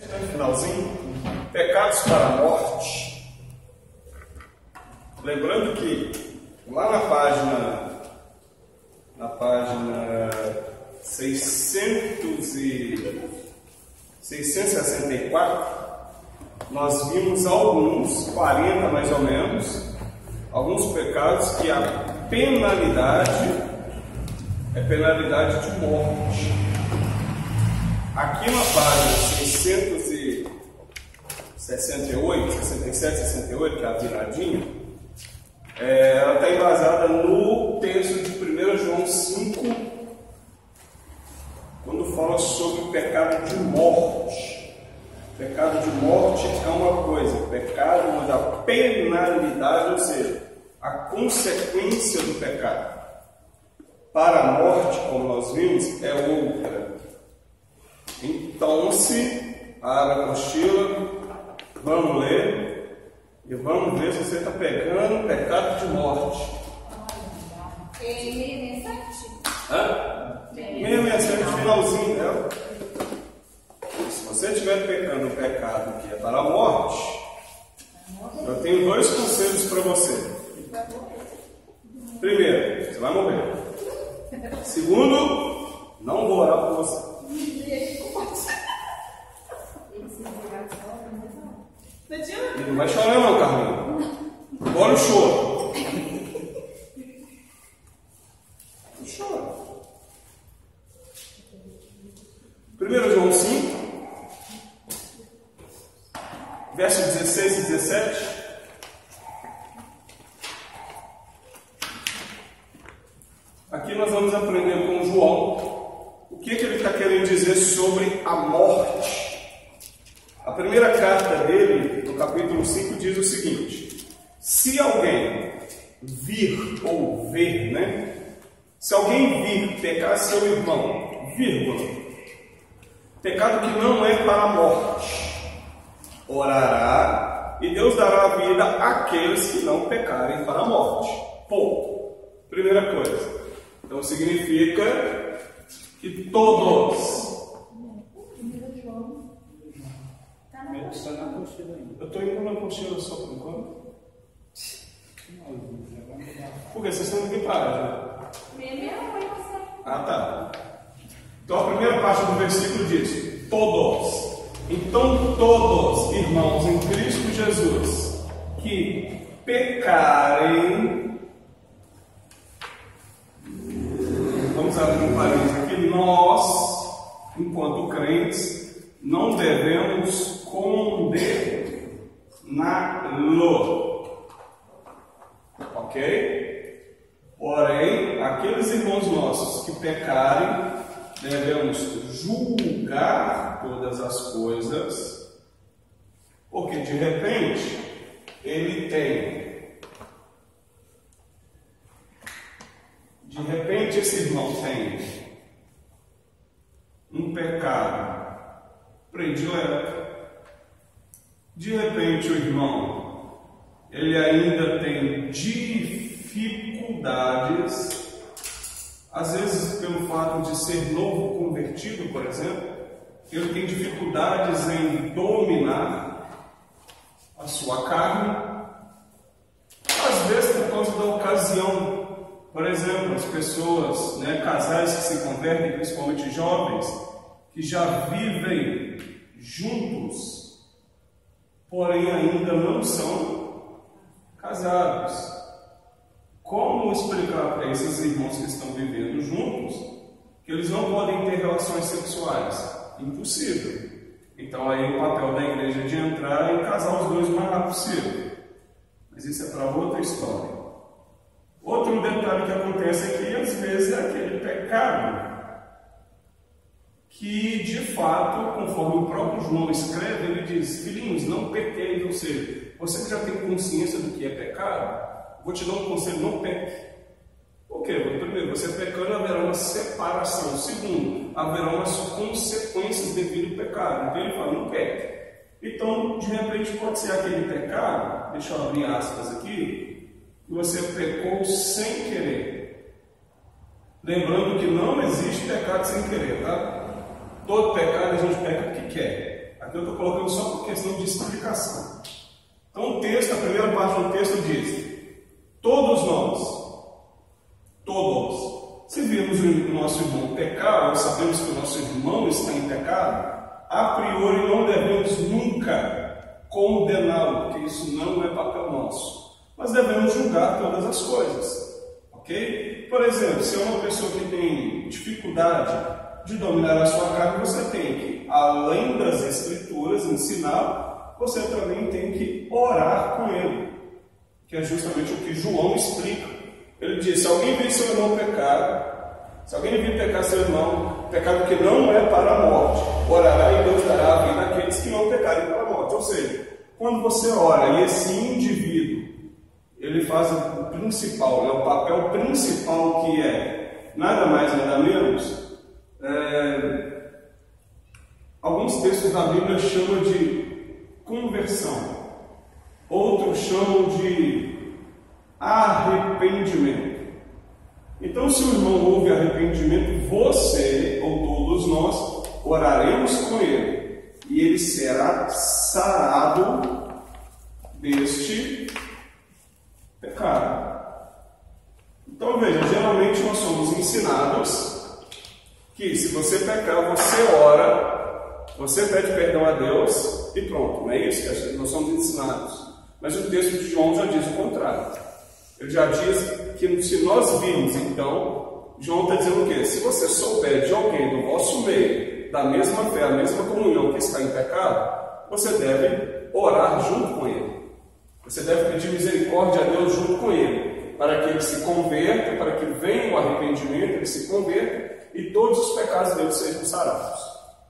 No finalzinho, pecados para a morte. Lembrando que lá na página 664, nós vimos alguns, 40 mais ou menos, alguns pecados que a penalidade é penalidade de morte. Aqui na página 668, 67, 68, que é a viradinha, ela está embasada no texto de 1 João 5, quando fala sobre o pecado de morte. Pecado de morte é uma coisa, pecado da penalidade, ou seja, a consequência do pecado. Para a morte, como nós vimos, é outra. Então, se a apostila, vamos ler e vamos ver se você está pegando o pecado de morte. 667? Hã? 667, finalzinho dela. Se você estiver pecando o pecado que é para a morte, eu tenho dois conselhos para você. Primeiro, você vai morrer. Segundo, não vou orar por você. E não vai chorar não, Carlinhos. Olha o choro. Não chora. 1 João 5, versos 16 e 17. Aqui nós vamos aprender com João o que ele está querendo dizer sobre a morte. A primeira carta dele, no capítulo 5, diz o seguinte: se alguém vir ou ver, se alguém vir pecar seu irmão, pecado que não é para a morte, orará e Deus dará vida àqueles que não pecarem para a morte. Ponto. Primeira coisa. Então significa que todos. Eu estou indo na apostila só por enquanto. Porque vocês estão aqui para. Ah, tá. Então a primeira parte do versículo diz: todos. Então todos, irmãos em Cristo Jesus, que pecarem. Vamos abrir um parênteses aqui. Nós, enquanto crentes, não devemos condená-lo. Ok? Porém, aqueles irmãos nossos que pecarem, devemos julgar todas as coisas, porque de repente ele tem. De repente esse irmão tem um pecado predileto. De repente o irmão, ele ainda tem dificuldades, às vezes pelo fato de ser novo convertido, por exemplo, ele tem dificuldades em dominar a sua carne, às vezes por causa da ocasião. Por exemplo, as pessoas, casais que se convertem, principalmente jovens, que já vivem juntos, porém ainda não são casados. Como explicar para esses irmãos que estão vivendo juntos que eles não podem ter relações sexuais? Impossível. Então aí o papel da igreja é de entrar e casar os dois o mais rápido possível. Mas isso é para outra história. Outro detalhe que acontece aqui, às vezes, é aquele pecado que, de fato, conforme o próprio João escreve, ele diz: filhinhos, não pequeis. Ou seja, você que já tem consciência do que é pecado, vou te dar um conselho: não peque. Por quê? Primeiro, você pecando, haverá uma separação. Segundo, haverá umas consequências devido ao pecado. Então ele fala: não peque. Então, de repente, pode ser aquele pecado, deixa eu abrir aspas aqui, que você pecou sem querer. Lembrando que não existe pecado sem querer, tá? Todo pecado a gente peca porque quer. Aqui eu estou colocando só por questão de explicação. Então o texto, a primeira parte do texto diz: todos nós, se vimos o nosso irmão pecar, ou sabemos que o nosso irmão está em pecado, a priori não devemos nunca condená-lo, porque isso não é papel nosso. Mas devemos julgar todas as coisas, ok? Por exemplo, se é uma pessoa que tem dificuldade de dominar a sua carne, você tem que, além das escrituras, ensinar, você também tem que orar com ele, que é justamente o que João explica. Ele diz: se alguém vir seu irmão pecar, se alguém vir pecar seu irmão, pecado que não é para a morte, orará e Deus dará a vida àqueles que não pecarem para a morte. Ou seja, quando você ora e esse indivíduo, ele faz o principal, o papel principal, que é nada mais nada menos, alguns textos da Bíblia chamam de conversão, outros chamam de arrependimento. Então, se o irmão houve arrependimento, você ou todos nós oraremos com ele e ele será sarado deste pecado. Então veja, geralmente nós somos ensinados que se você pecar, você ora, você pede perdão a Deus e pronto, não é isso que nós somos ensinados. Mas o texto de João já diz o contrário. Ele já diz que se nós virmos, então, João está dizendo o quê? Se você souber de alguém do vosso meio, da mesma fé, a mesma comunhão, que está em pecado, você deve orar junto com ele. Você deve pedir misericórdia a Deus junto com ele, para que ele se converta, para que venha o arrependimento, ele se converta e todos os pecados dele sejam sarados.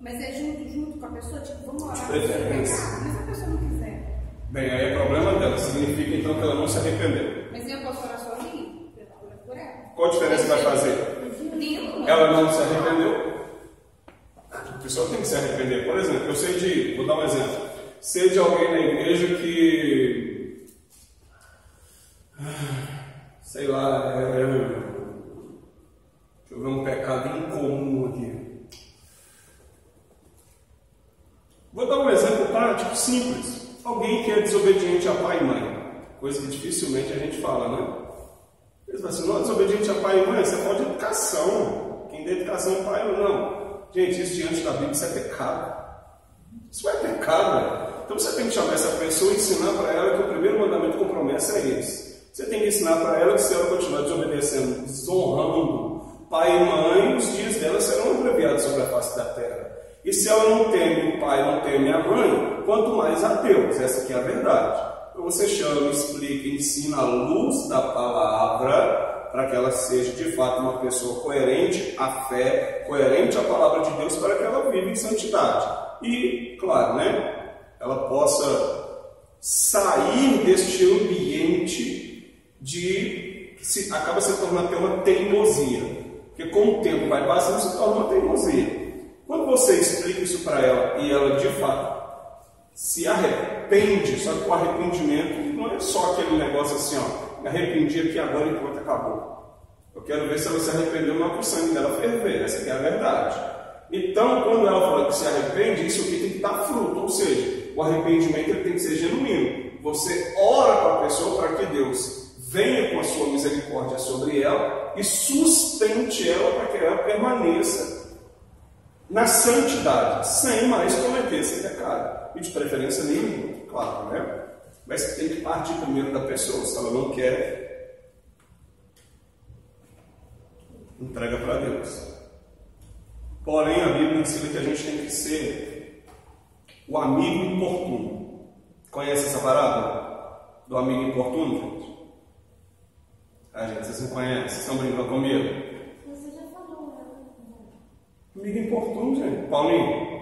Mas é junto com a pessoa? Tipo, vamos orar. Preferência. Mas se a pessoa não quiser? Bem, aí é problema dela. Significa então que ela não se arrependeu. Mas eu posso orar sozinha? Por ela. Qual a diferença vai fazer? Nenhuma. Ela não se arrependeu? A pessoa tem que se arrepender. Por exemplo, eu sei de... Vou dar um exemplo. Sei de alguém na igreja que... sei lá, deixa eu ver um pecado incomum aqui. Vou dar um exemplo prático, simples. Alguém que é desobediente a pai e mãe. Coisa que dificilmente a gente fala, né? Eles falam assim: não, desobediente a pai e mãe, você pode educação. Quem dá educação é pai ou não. Gente, isso diante da Bíblia, isso é pecado. Isso é pecado, velho. Então você tem que chamar essa pessoa e ensinar para ela que o primeiro mandamento com promessa é esse. Você tem que ensinar para ela que se ela continuar desobedecendo, desonrando pai e mãe, os dias dela serão abreviados sobre a face da terra. E se ela não teme o pai, não teme a mãe, quanto mais a Deus. Essa aqui é a verdade. Então você chama, explica, ensina a luz da palavra, para que ela seja de fato uma pessoa coerente à fé, coerente à palavra de Deus, para que ela viva em santidade. E, claro, né, ela possa sair deste ambiente que acaba se tornando até uma teimosia. Porque com o tempo vai passando, se torna uma teimosia. Quando você explica isso para ela e ela de fato se arrepende, só que o arrependimento não é só aquele negócio assim, ó, me arrependi aqui agora e pronto, acabou. Eu quero ver se ela se arrependeu, não é para o sangue dela ferver, essa aqui é a verdade. Então, quando ela fala que se arrepende, isso aqui tem que dar fruto, ou seja, o arrependimento ele tem que ser genuíno. Você ora para a pessoa para que Deus venha com a sua misericórdia sobre ela e sustente ela para que ela permaneça na santidade, sem mais cometer esse pecado. E de preferência nenhuma, claro, né? Mas tem que partir primeiro da pessoa. Se ela não quer, entrega para Deus. Porém, a Bíblia ensina que a gente tem que ser o amigo importuno. Conhece essa parábola do amigo importuno, gente? Gente, vocês não conhecem? Vocês estão brincando comigo? Você já falou, né? Amigo importuno, gente. Paulinho.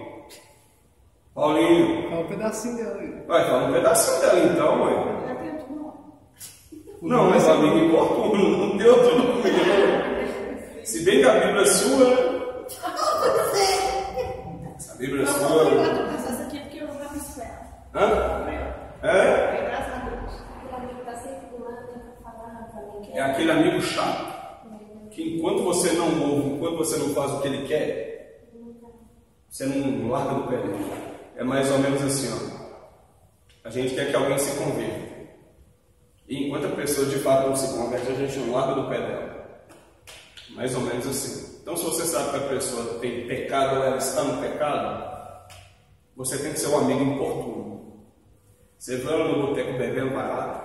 Paulinho. Fala um pedacinho dela aí. Vai falar um pedacinho dela então, mãe. Já tenho tudo. Não, mas o amigo importuno não deu tudo comigo. Se bem que a Bíblia é sua. A Bíblia é Eu sua. vou obrigado a passar isso aqui porque eu vou me esperar. Hã? É? Graças a Deus. Aquele amigo tá sempre do lado para falar também. É aquele amigo chato. Que enquanto você não ouve, enquanto você não faz o que ele quer, você não larga do pé dele. É mais ou menos assim, ó. A gente quer que alguém se converta. E enquanto a pessoa de fato não se converte, a gente não larga do pé dela. Mais ou menos assim. Então, se você sabe que a pessoa tem pecado ou ela está no pecado, você tem que ser um amigo importuno. Você vê ela no boteco bebendo, vai lá.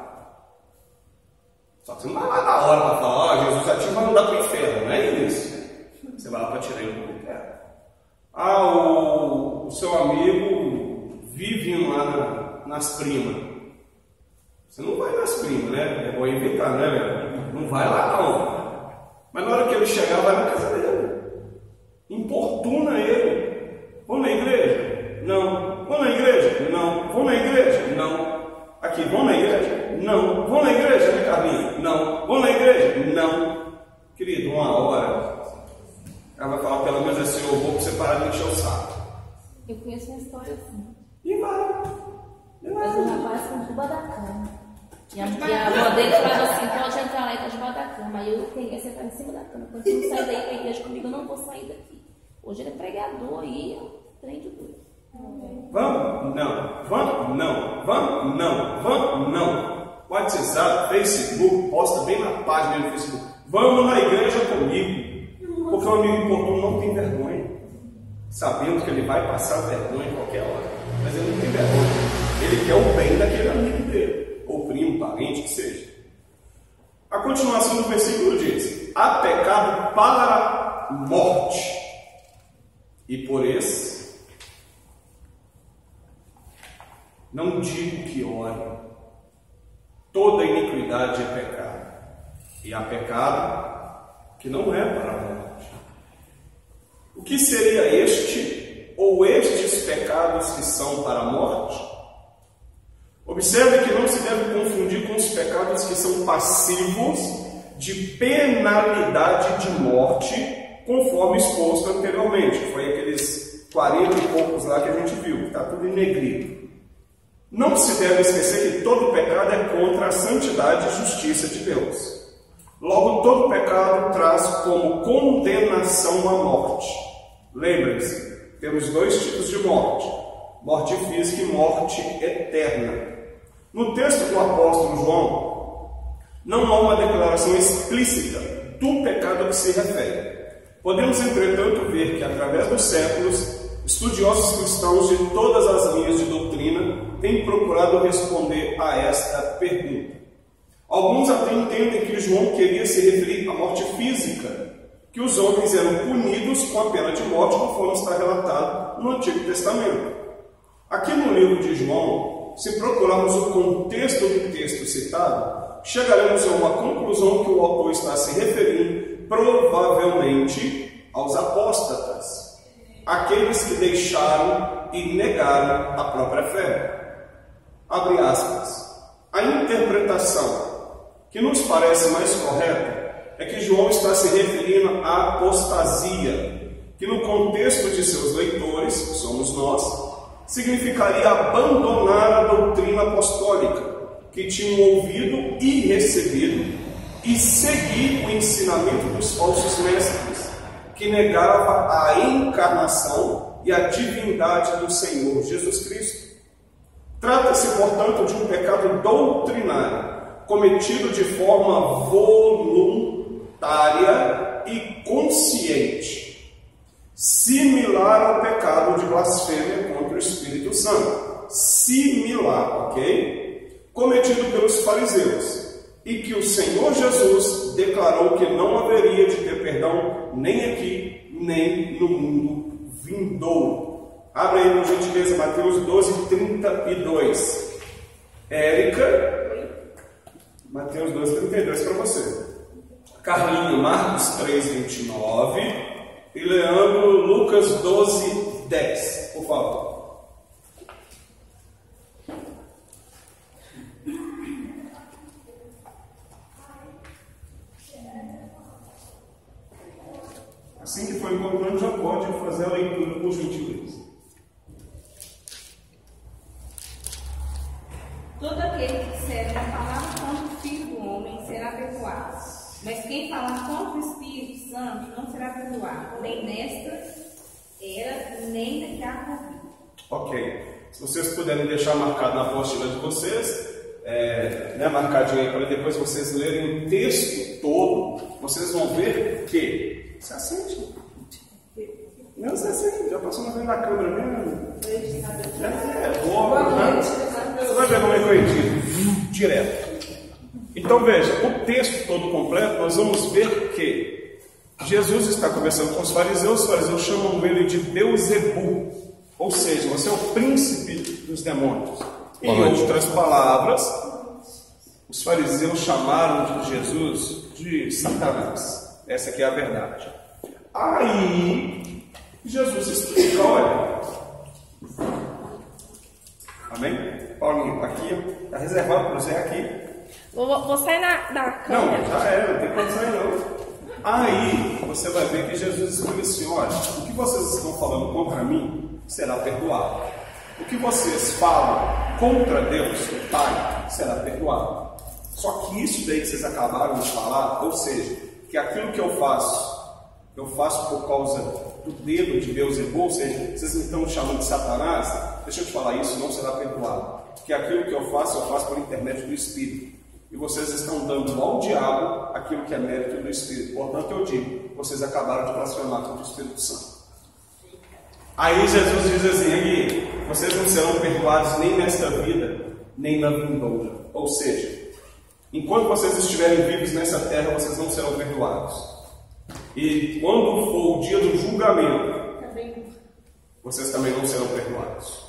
Só que você não vai lá na hora para falar, ó, Jesus já te vai mandar para o inferno, não é isso? Você vai lá para tirar ele do boteco. Ah, o seu amigo vive lá nas primas. Você não vai nas primas, né? É bom inventar, né, velho? Não vai lá, não. Mas na hora que ele chegar, vai na casa dele. Importuna ele. Vão na igreja? Não. Vão na igreja? Não. Vão na igreja? Não. Aqui, vão na igreja? Não. Vão na igreja, né, Carlinhos? Não. Vão na igreja? Não. Querido, uma hora, ela vai falar pelo menos assim, eu vou para você parar de encher o saco. Eu conheço uma história assim. E vai. Mas o rapaz ficou debaixo da cama. E a avó dele falava assim, pode entrar lá e tá debaixo da cama. Aí eu peguei a sentar em cima da cama. Quando você não sai daí pra igreja comigo, eu não vou sair daqui. Hoje ele é pregador aí, trem de doido. Vamos? Não. Vamos? Não. Vamos? Não. Vamos? Não. WhatsApp, Facebook, posta bem na página do Facebook. Vamos na igreja comigo. Porque o amigo importuno não tem vergonha. Sabendo que ele vai passar vergonha em qualquer hora. Mas ele não tem vergonha. Ele quer o bem daquele amigo dele. Ou primo, parente, que seja. A continuação do versículo diz: há pecado para a morte. E por esse, não digo que ore. Toda iniquidade é pecado. E há pecado que não é para a morte. O que seria este ou estes pecados que são para a morte? Observe que não se deve confundir com os pecados que são passivos de penalidade de morte, conforme exposto anteriormente. Foi aqueles 40 e poucos lá que a gente viu, que está tudo em negrito. Não se deve esquecer que todo pecado é contra a santidade e justiça de Deus. Logo, todo pecado traz como condenação a morte. Lembrem-se, temos dois tipos de morte: morte física e morte eterna. No texto do apóstolo João, não há uma declaração explícita do pecado a que se refere. Podemos, entretanto, ver que, através dos séculos, estudiosos cristãos de todas as linhas de doutrina têm procurado responder a esta pergunta. Alguns até entendem que João queria se referir à morte física, que os homens eram punidos com a pena de morte, conforme está relatado no Antigo Testamento. Aqui no livro de João, se procurarmos o contexto do texto citado, chegaremos a uma conclusão que o autor está se referindo provavelmente aos apóstatas, aqueles que deixaram e negaram a própria fé. Abre aspas. A interpretação que nos parece mais correta é que João está se referindo à apostasia, que no contexto de seus leitores, que somos nós, significaria abandonar a doutrina apostólica que tinham ouvido e recebido e seguir o ensinamento dos falsos mestres, que negava a encarnação e a divindade do Senhor Jesus Cristo. Trata-se, portanto, de um pecado doutrinário, cometido de forma voluntária e consciente, similar ao pecado de blasfêmia contra o Espírito Santo. Similar, ok? Cometido pelos fariseus, e que o Senhor Jesus declarou que não haveria de ter perdão nem aqui, nem no mundo vindouro. Abre aí, por gentileza, Mateus 12, 32. Érica, Mateus 12, 32 para você. Carlinho, Marcos 3, 29. E Leandro, Lucas 12, 10. Por favor. Assim que for encontrando, já pode fazer a leitura, por gentileza. Todo aquele que disser uma palavra contra o Filho do Homem será perdoado. Mas quem falar contra o Espírito Santo não será perdoado, nem nesta era, nem naquela vida. Ok. Se vocês puderem deixar marcado na apostila de vocês, marcadinho aí para depois vocês lerem o texto todo, vocês vão ver que... Você assente? Não, você assente, já passou na frente da câmera mesmo. Boa, né? Você vai ver como é que eu edito, direto. Então veja, o texto todo completo, nós vamos ver que Jesus está conversando com os fariseus chamam ele de Beuzebu, ou seja, você é o príncipe dos demônios. Em outras palavras, os fariseus chamaram de Jesus de Satanás. Essa aqui é a verdade. Aí, Jesus explica, olha. Amém? Paulinho, aqui, está reservado para você aqui. Vou sair da câmera. Não, já era, não tem como sair não. Aí, você vai ver que Jesus explica assim, olha, o que vocês estão falando contra mim será perdoado. O que vocês falam contra Deus, o Pai, será perdoado. Só que isso daí que vocês acabaram de falar, ou seja, que aquilo que eu faço por causa do dedo de Beuzebu, ou seja, vocês me estão chamando de Satanás, deixa eu te falar, isso não será perdoado. Porque aquilo que eu faço por intermédio do Espírito. E vocês estão dando ao diabo aquilo que é mérito do Espírito. Portanto, eu digo, vocês acabaram de blasfemar contra o Espírito Santo. Aí Jesus diz assim, vocês não serão perdoados nem nesta vida, nem na vindoura. Ou seja, enquanto vocês estiverem vivos nessa terra, vocês não serão perdoados. E quando for o dia do julgamento, vocês também não serão perdoados.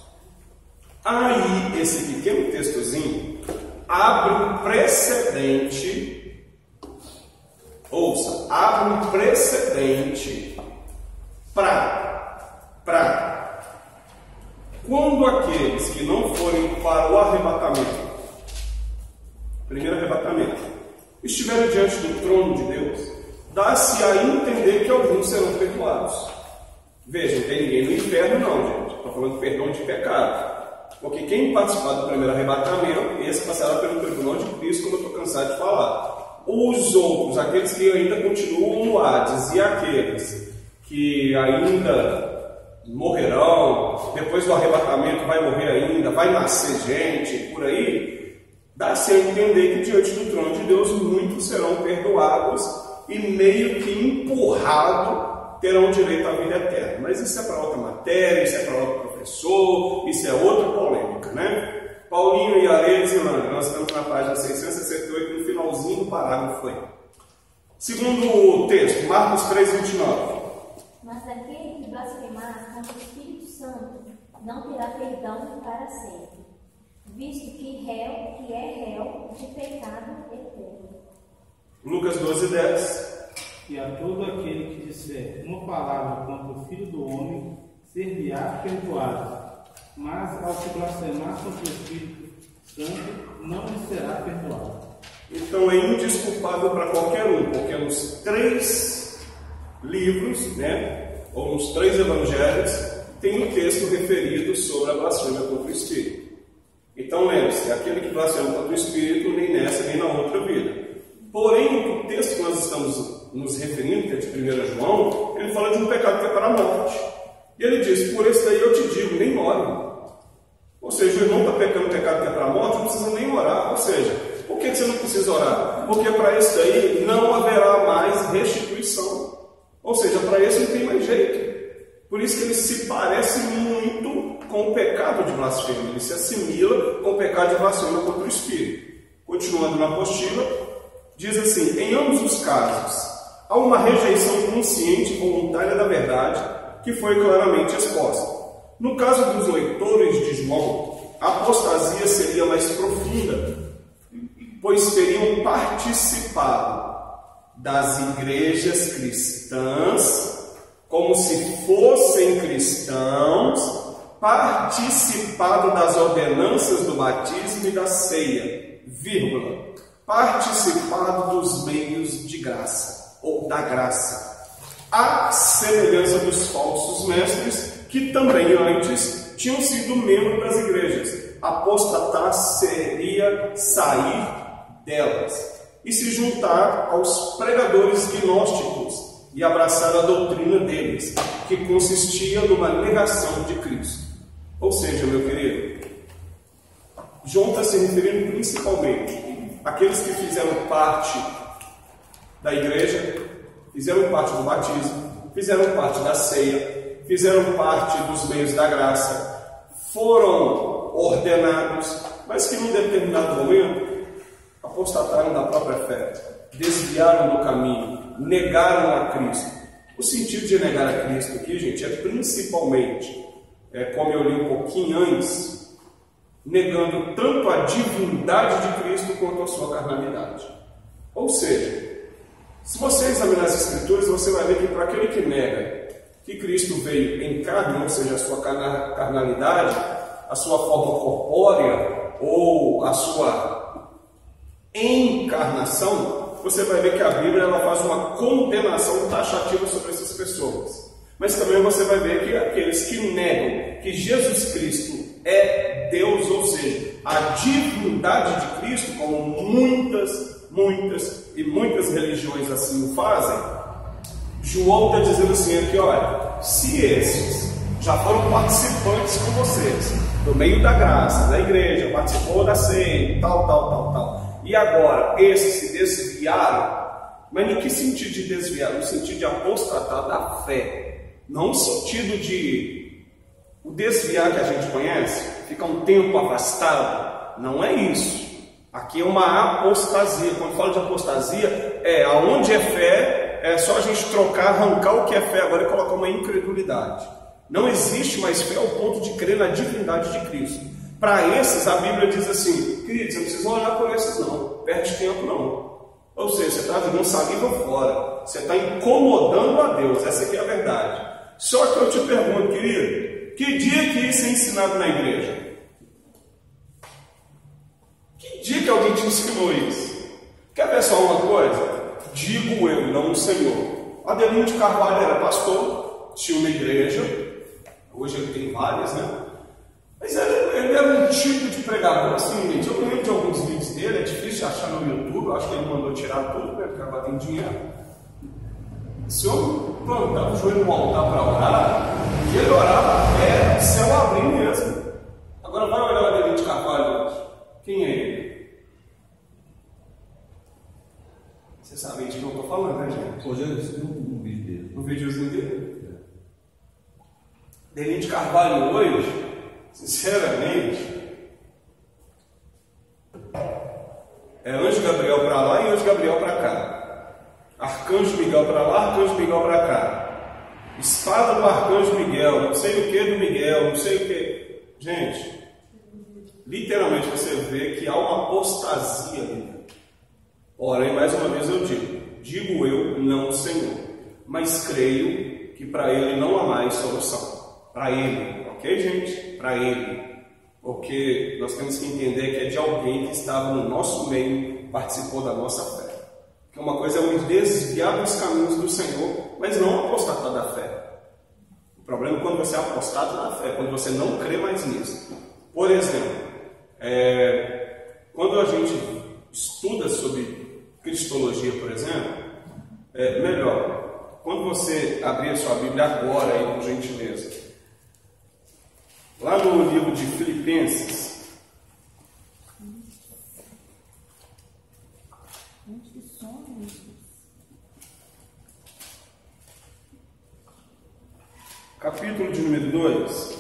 Aí, esse pequeno textozinho abre um precedente. Ouça, abre um precedente para quando aqueles que não forem para o arrebatamento, primeiro arrebatamento, estiverem diante do trono de Deus, dá-se a entender que alguns serão perdoados. Veja, não tem ninguém no inferno não, gente. Estou falando de perdão de pecado. Porque quem participar do primeiro arrebatamento, esse passará pelo tribunal de Cristo, como eu estou cansado de falar. Os outros, aqueles que ainda continuam no Hades, e aqueles que ainda morrerão, depois do arrebatamento vai morrer ainda, vai nascer gente, por aí, dá-se a entender que diante do trono de Deus muitos serão perdoados e meio que empurrado terão direito à vida eterna. Mas isso é para outra matéria, isso é para outro professor, isso é outra polêmica, né? Paulinho e Aredes e Lana, nós estamos na página 668, no finalzinho do parágrafo aí. Segundo o texto, Marcos 3:29. Mas aquele que blasfemar contra o Espírito Santo não terá perdão para sempre, visto que é réu de pecado eterno. Lucas 12:10. E a todo aquele que disser uma palavra contra o Filho do Homem, ser-lhe-á perdoado. Mas ao que blasfemar contra o Espírito Santo, não lhe será perdoado. Então é indesculpável para qualquer um, porque nos 3 livros, ou nos 3 evangelhos, tem um texto referido sobre a blasfêmia contra o Espírito. Então lembre-se, aquele que blasfema contra o Espírito, nem nessa nem na outra vida. Porém, o texto que nós estamos nos referindo, que é de 1 João, ele fala de um pecado que é para a morte. E ele diz, por esse daí eu te digo, nem ore. Ou seja, o irmão está pecando um pecado que é para a morte, não precisa nem orar. Ou seja, por que você não precisa orar? Porque para esse daí não haverá mais restituição. Ou seja, para esse não tem mais jeito. Por isso que ele se parece muito com o pecado de blasfêmia. Ele se assimila com o pecado de blasfêmia contra o Espírito. Continuando na apostila, diz assim, em ambos os casos, há uma rejeição consciente e voluntária da verdade que foi claramente exposta. No caso dos leitores de João, a apostasia seria mais profunda, pois teriam participado das igrejas cristãs como se fossem cristãos, participado das ordenanças do batismo e da ceia, participado dos meios de graça, ou da graça, à semelhança dos falsos mestres, que também antes tinham sido membros das igrejas. Apostatar seria sair delas e se juntar aos pregadores gnósticos e abraçar a doutrina deles, que consistia numa negação de Cristo. Ou seja, meu querido, João está se referindo principalmente àqueles que fizeram parte da igreja, fizeram parte do batismo, fizeram parte da ceia, fizeram parte dos meios da graça, foram ordenados, mas que num determinado momento apostataram da própria fé, desviaram do caminho, negaram a Cristo. O sentido de negar a Cristo aqui, gente, é principalmente, como eu li um pouquinho antes, negando tanto a divindade de Cristo quanto a sua carnalidade. Ou seja, se você examinar as Escrituras, você vai ver que para aquele que nega que Cristo veio em carne, ou seja, a sua carnalidade, a sua forma corpórea ou a sua encarnação, você vai ver que a Bíblia ela faz uma condenação taxativa sobre essas pessoas. Mas também você vai ver que aqueles que negam que Jesus Cristo é Deus, ou seja, a divindade de Cristo, como muitas e muitas religiões assim o fazem, João está dizendo assim aqui, olha, se esses já foram participantes com vocês, do meio da graça, da igreja, participou da ceia, tal, e agora esses se desviaram, mas em que sentido de desviar? No sentido de apostatar da fé, não no sentido de o desviar que a gente conhece, ficar um tempo afastado, não é isso. Aqui é uma apostasia. Quando falo de apostasia, aonde é fé, é só a gente trocar, arrancar o que é fé agora e colocar uma incredulidade. Não existe mais fé ao ponto de crer na divindade de Cristo. Para esses, a Bíblia diz assim, queridos, você não precisa olhar por esses não, perde tempo não. Ou seja, você está jogando saliva fora, você está incomodando a Deus, essa aqui é a verdade. Só que eu te pergunto, querido, que dia que isso é ensinado na igreja? Que dia que alguém te ensinou isso? Quer ver só uma coisa? Digo eu, não o Senhor. Adelino de Carvalho era pastor, tinha uma igreja, hoje ele tem várias, né? Mas ele era um tipo de pregador assim, gente. Eu lembro de alguns vídeos dele, é difícil de achar no YouTube, eu acho que ele mandou tirar tudo, né? Porque agora tem dinheiro. Se eu plantava o joelho no altar para orar, e ele orava até o céu abrir mesmo. Agora vai olhar o Adelino de Carvalho hoje. Quem é ele? Você sabe de que eu estou falando, né, gente? Hoje eu recebi um vídeo dele. Um videozinho dele? Adelino de Carvalho hoje, sinceramente, é anjo Gabriel para lá e anjo Gabriel para cá. Arcanjo Miguel para lá, arcanjo Miguel para cá. Espada do arcanjo Miguel, não sei o que do Miguel, não sei o que. Gente, literalmente você vê que há uma apostasia ali. Porém, mais uma vez eu digo eu, não o Senhor, mas creio que para ele não há mais solução. Para ele, ok, gente? Para ele. Porque nós temos que entender que é de alguém que estava no nosso meio, participou da nossa fé. Que uma coisa é o desviar dos caminhos do Senhor, mas não apostatar da fé. O problema é quando você apostata na fé, quando você não crê mais nisso. Por exemplo, quando a gente estuda sobre cristologia, por exemplo, melhor, quando você abrir a sua Bíblia agora, aí, por gentileza, lá no livro de Filipenses, capítulo de número 2,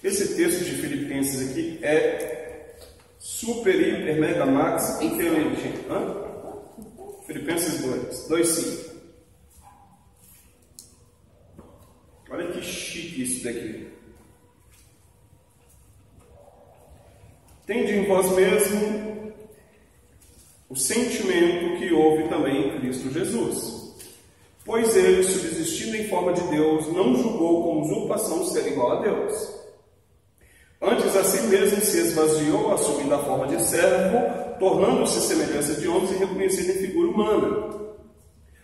esse texto de Filipenses aqui é super, hiper, mega, max, inteligente. Filipenses 2:5. Olha que chique isso daqui. Tende em vós mesmo o sentimento que houve também em Cristo Jesus. Pois ele, subsistindo em forma de Deus, não julgou como usurpação ser igual a Deus. Antes a si mesmo se esvaziou, assumindo a forma de servo, tornando-se semelhança de homens e reconhecido em figura humana.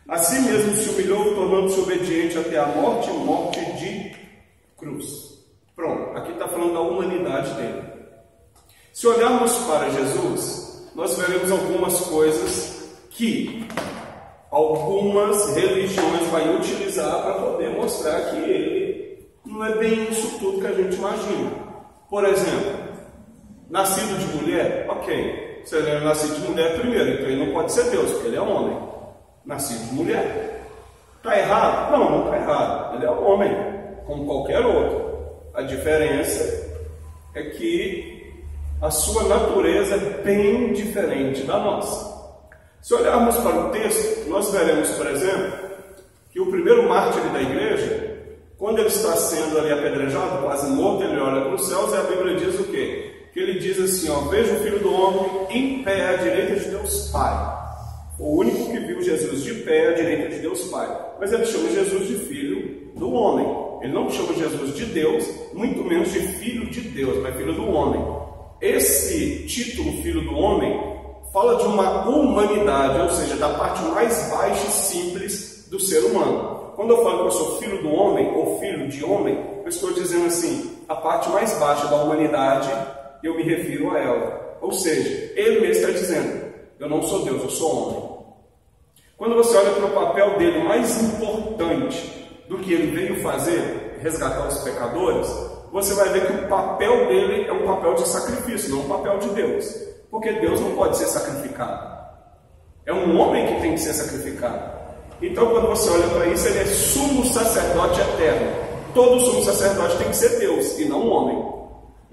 A si mesmo se humilhou, tornando-se obediente até a morte de cruz. Pronto, aqui está falando da humanidade dele. Se olharmos para Jesus, nós veremos algumas coisas que algumas religiões vão utilizar para poder mostrar que ele não é bem isso tudo que a gente imagina. Por exemplo, nascido de mulher, ok. Se ele é nascido de mulher primeiro, então ele não pode ser Deus, porque ele é homem. Nascido de mulher. Está errado? Não, não está errado. Ele é um homem, como qualquer outro. A diferença é que a sua natureza é bem diferente da nossa. Se olharmos para o texto, nós veremos, por exemplo, que o primeiro mártir da igreja, quando ele está sendo ali apedrejado, quase morto, ele olha para os céus e a Bíblia diz o quê? Que ele diz assim, ó, veja o Filho do Homem em pé à direita de Deus Pai. O único que viu Jesus de pé à direita de Deus Pai. Mas ele chama Jesus de Filho do Homem. Ele não chama Jesus de Deus, muito menos de Filho de Deus, mas Filho do Homem. Esse título, Filho do Homem, fala de uma humanidade, ou seja, da parte mais baixa e simples do ser humano. Quando eu falo que eu sou filho do homem, ou filho de homem, eu estou dizendo assim, a parte mais baixa da humanidade, eu me refiro a ela. Ou seja, ele mesmo está dizendo, eu não sou Deus, eu sou homem. Quando você olha para o papel dele mais importante do que ele veio fazer, resgatar os pecadores, você vai ver que o papel dele é um papel de sacrifício, não um papel de Deus. Porque Deus não pode ser sacrificado. É um homem que tem que ser sacrificado. Então, quando você olha para isso, ele é sumo sacerdote eterno. Todo sumo sacerdote tem que ser Deus e não um homem.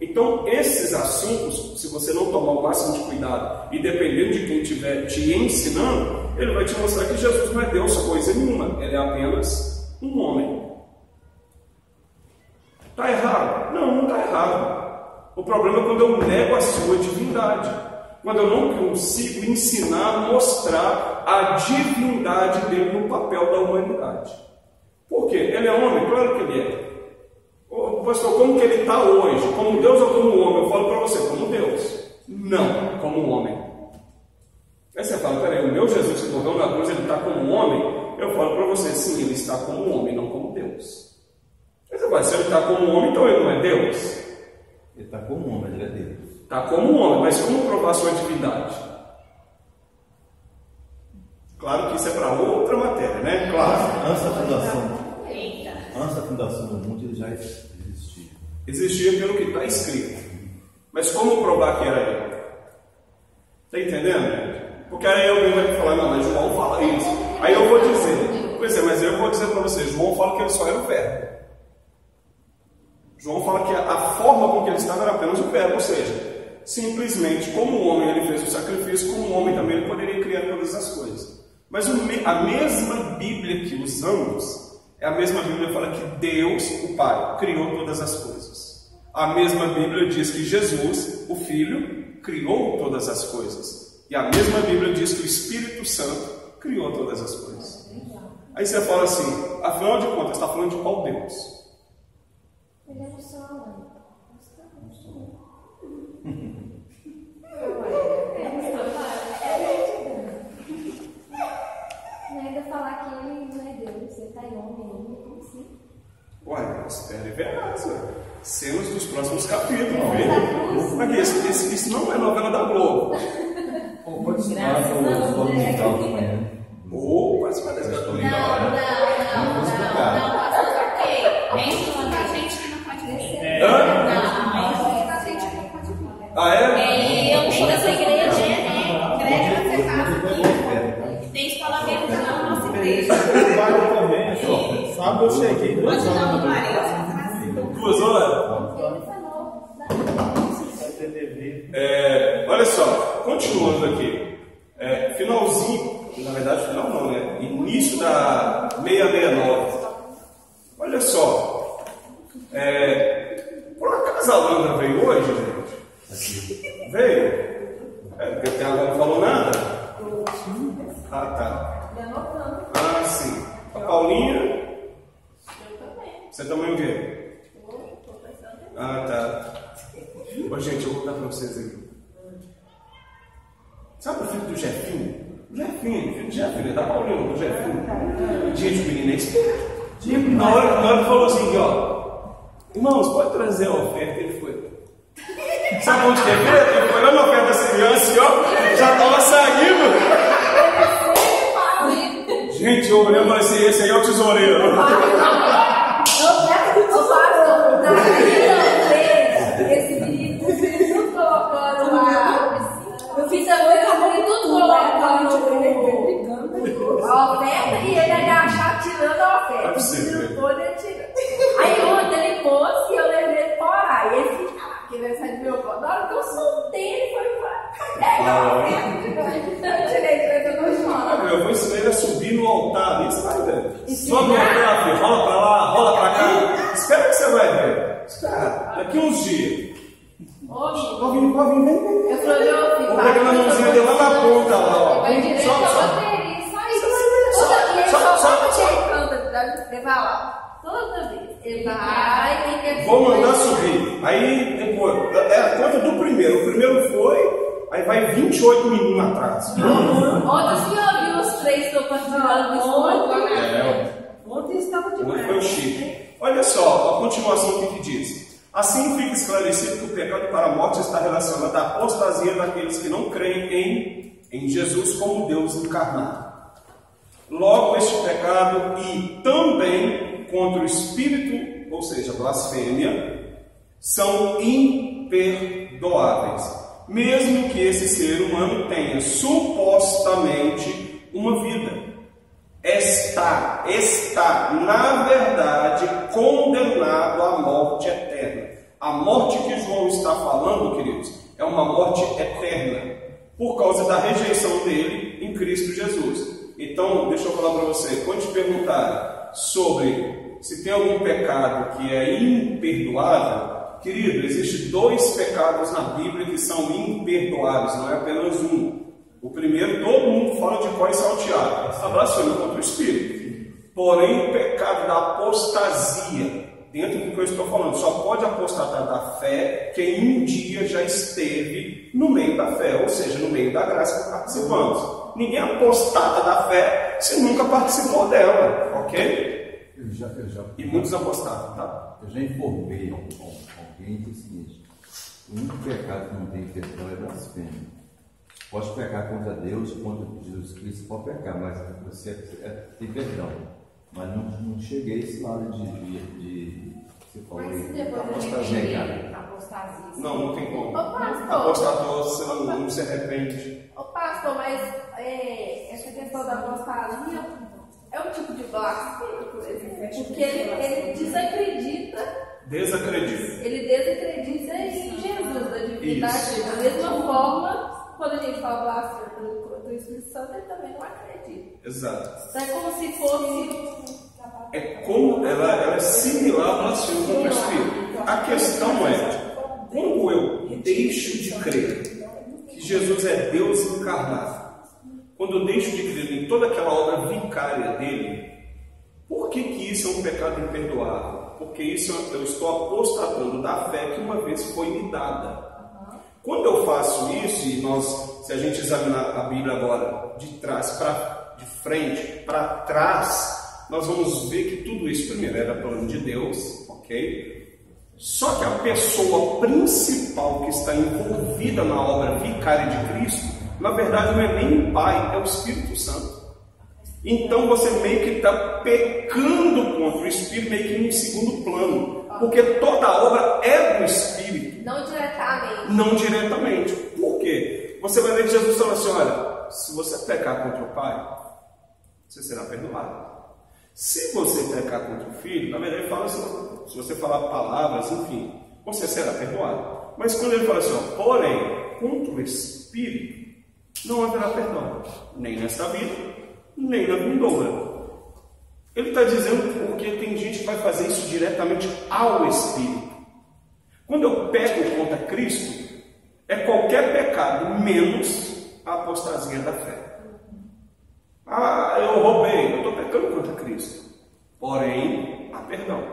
Então, esses assuntos, se você não tomar o máximo de cuidado e dependendo de quem estiver te ensinando, ele vai te mostrar que Jesus não é Deus coisa nenhuma. Ele é apenas um homem. Está errado? Não, não está errado. O problema é quando eu nego a sua divindade. Quando eu não consigo ensinar, mostrar a divindade dele no papel da humanidade. Por quê? Ele é homem? Claro que ele é. Ô, pastor, como que ele está hoje? Como Deus ou como homem? Eu falo para você, como Deus. Não, como homem. Aí você fala, peraí, o meu Jesus que morreu na cruz, ele está como homem? Eu falo para você, sim, ele está como homem, não como Deus. Aí você fala, se ele está como homem, então ele não é Deus? Ele está como homem, ele é Deus. Está como um homem, mas como provar sua divindade? Claro que isso é para outra matéria, né? Claro. Antes da fundação do mundo, ele já existia. Existia pelo que está escrito. Mas como provar que era ele? Está entendendo? Porque aí alguém vai falar, não, mas João fala isso. Aí eu vou dizer, pois é, mas eu vou dizer para você, João fala que ele só era o verbo. João fala que a forma com que ele estava era apenas o verbo, ou seja, simplesmente como o homem ele fez o sacrifício, como o homem também ele poderia criar todas as coisas. Mas a mesma Bíblia que usamos é a mesma Bíblia que fala que Deus, o Pai, criou todas as coisas. A mesma Bíblia diz que Jesus, o Filho, criou todas as coisas. E a mesma Bíblia diz que o Espírito Santo criou todas as coisas. Aí você fala assim, afinal de contas, está falando de qual Deus? Ele é um só. Não ainda falar que ele não é Deus, você está em homem, como assim? Olha, espere e verás, cenas dos próximos capítulos, viu? Aqui, isso não é novela da Globo. Ou pode ser o dominical de manhã. Ou participar dessa católica. Não, ok. Entra a gente que não pode descer. Hã? A gente que não pode vir. Ah, é? Eu não sou dessa igreja. Igreja afetada aqui. Tem escola bíblica na nossa igreja. Sábado eu cheguei 2 Hoje horas não, da Maria. 2 horas? Ele falou. Olha só, continuando aqui. Finalzinho, na verdade, final não, né? Início da 669. Olha só. Por acaso a Landra veio hoje, gente? Veio? Porque até agora não falou nada? Ah, tá. Ah, sim. A Paulinha? Você também veio? Ah, tá. Ô, gente, eu vou contar pra vocês aqui. Sabe o filho do Jefinho? O Jefinho, filho de Jefinho, da Paulinha, do Jefinho. Gente, o menino é esperto. Na hora que falou assim, ó, irmãos, pode trazer a oferta, ele foi. Sabe onde que é feito? Ele foi lá na oferta dessa criança e ó, já tava saindo. Gente, eu olhando e falei assim, esse aí é o tesoureiro. Esse vai ver. Espera, daqui uns dias. Ovinho. Vem. Eu falei, Vou pegar uma mãozinha dele lá na ponta, lá, ó. Vai direto à bateria, só isso. Ele vai lá. Toda vez. Ele vai. Vou mandar subir. Aí, depois, é a conta do primeiro. O primeiro foi, aí vai 28 meninos atrás. Ontem o senhor viu os 3 que estão participando do estudo? Ontem estava demais. Ontem foi o Chico. Olha só, a continuação do que diz. Assim fica esclarecido que o pecado para a morte está relacionado à apostasia daqueles que não creem em Jesus como Deus encarnado. Logo, este pecado e também contra o Espírito, ou seja, blasfêmia, são imperdoáveis, mesmo que esse ser humano tenha supostamente uma vida. Está, na verdade, condenado à morte eterna. A morte que João está falando, queridos, é uma morte eterna, por causa da rejeição dele em Cristo Jesus. Então, deixa eu falar para você, quando te perguntar sobre se tem algum pecado que é imperdoável, querido, existem 2 pecados na Bíblia que são imperdoáveis, não é apenas um. O primeiro, todo mundo fala de cor e salteado, a blasfêmia contra o Espírito. Porém, o pecado da apostasia, dentro do que eu estou falando, só pode apostatar da fé quem um dia já esteve no meio da fé, ou seja, no meio da graça que participamos. Ninguém apostata da fé se nunca participou dela, ok? E muitos apostatam, tá? Eu já informei alguém que é o seguinte: o único pecado que não tem perdão é blasfêmia. Pode pecar contra Deus, contra Jesus Cristo, pode pecar, mas você tem perdão. Mas não cheguei a esse lado de você falou aí. Apostasia. Não tem como. Ô, pastor. Apostatou, você não se arrepende. Ô, pastor, mas essa questão da apostasia é um tipo de blasfêmia, por exemplo, porque ele desacredita. Ele desacredita em Jesus, da divindade. Da mesma forma, quando a gente fala blasfêmia contra o Espírito Santo, ele também não acredita. Exato. Então é como se fosse. É como ela é similar à blasfêmia contra o Espírito. A questão é, como eu deixo de crer que Jesus é Deus encarnado, quando eu deixo de crer em toda aquela obra vicária dele, por que isso é um pecado imperdoável? Porque isso eu estou apostatando da fé que uma vez foi me dada. Quando eu faço isso, e se a gente examinar a Bíblia agora de trás de frente para trás, nós vamos ver que tudo isso primeiro era plano de Deus, ok? Só que a pessoa principal que está envolvida na obra vicária de Cristo, na verdade não é nem o Pai, é o Espírito Santo. Então você meio que está pecando contra o Espírito, meio que em segundo plano, porque toda a obra é do Espírito. Não diretamente. Por quê? Você vai ver que Jesus fala assim: olha, se você pecar contra o Pai, você será perdoado. Se você pecar contra o Filho, na verdade ele fala assim, se você falar palavras, enfim, você será perdoado. Mas quando ele fala assim, porém, contra o Espírito, não haverá perdão, nem nesta vida, nem na vindoura. Ele está dizendo porque tem gente que vai fazer isso diretamente ao Espírito. Quando eu peco contra Cristo, é qualquer pecado menos a apostasia da fé. Eu roubei, eu estou pecando contra Cristo. Porém, há perdão.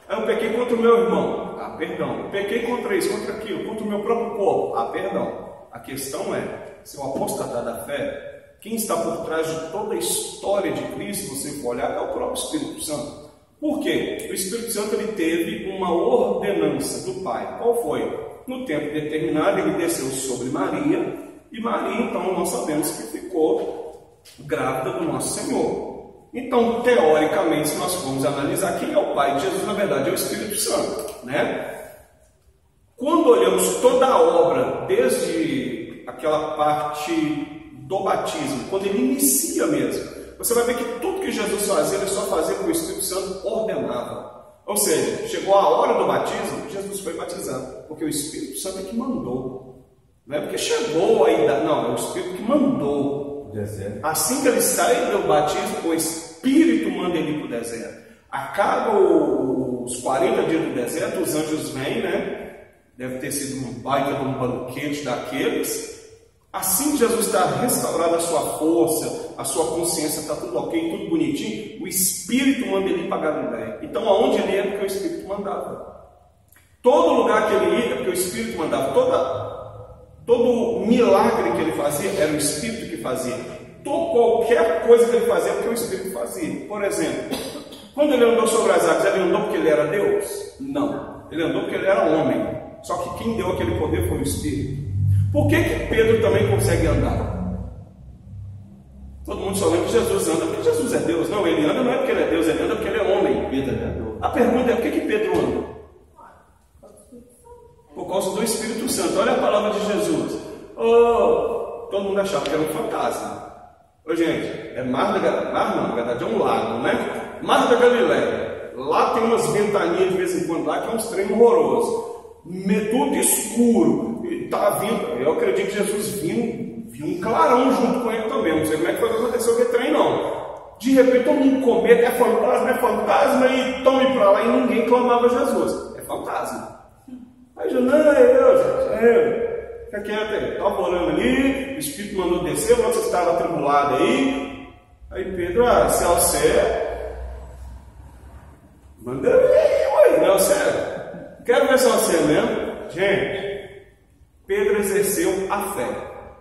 Eu pequei contra o meu irmão, há perdão. Eu pequei contra isso, contra aquilo, contra o meu próprio corpo, há perdão. A questão é, se eu apostatar da fé, quem está por trás de toda a história de Cristo, se você for olhar, é o próprio Espírito Santo. Por quê? O Espírito Santo ele teve uma ordenança do Pai. Qual foi? No tempo determinado, ele desceu sobre Maria, e Maria, então, nós sabemos que ficou grávida do nosso Senhor. Então, teoricamente, se nós formos analisar quem é o Pai de Jesus, na verdade é o Espírito Santo, né? Quando olhamos toda a obra, desde aquela parte do batismo, quando ele inicia mesmo, você vai ver que tudo que Jesus fazia, ele só fazia com o Espírito Santo ordenava. Ou seja, chegou a hora do batismo, Jesus foi batizado, porque o Espírito Santo é que mandou. Não é porque chegou a idade, não, é o Espírito que mandou. Assim que ele sai do batismo, o Espírito manda ele para o deserto. Acaba o nos 40 dias do deserto, os anjos vêm, né? Deve ter sido um baita de um banquete daqueles. Assim que Jesus está restaurado a sua força, a sua consciência está tudo ok, tudo bonitinho, o Espírito manda ele ir para Galiléia. Então, aonde ele ia, porque o Espírito mandava. Todo lugar que ele ia, porque o Espírito mandava. Todo milagre que ele fazia, era o Espírito que fazia. Qualquer coisa que ele fazia, porque o Espírito fazia. Por exemplo, quando ele andou sobre as águas, ele andou porque ele era Deus? Não. Ele andou porque ele era homem. Só que quem deu aquele poder foi o Espírito. Por que Pedro também consegue andar? Todo mundo só lembra que Jesus anda porque Jesus é Deus. Não, ele anda não é porque ele é Deus, ele anda porque ele é homem. Pedro é Deus. A pergunta é, por que Pedro anda? Por causa do Espírito Santo. Olha a palavra de Jesus. Todo mundo achava que era um fantasma. Gente, é mar não, na verdade é um lago, né? Mar da Galiléia. Lá tem umas ventanias de vez em quando lá, que é um trem horroroso. Tudo escuro. Tá vindo, eu acredito que Jesus viu um clarão junto com ele também. Não sei como é que foi que aconteceu aquele trem, não. De repente todo mundo com medo, é fantasma, e tome para lá, e ninguém clamava Jesus. É fantasma. Aí Jesus, não, é eu, gente. Fica quieto aí. Estava orando ali, o Espírito mandou descer, você estava atribulado aí. Aí Pedro, se é o céu, manda aí, não é o céu. Quero ver se é o céu mesmo. Gente, Pedro exerceu a fé.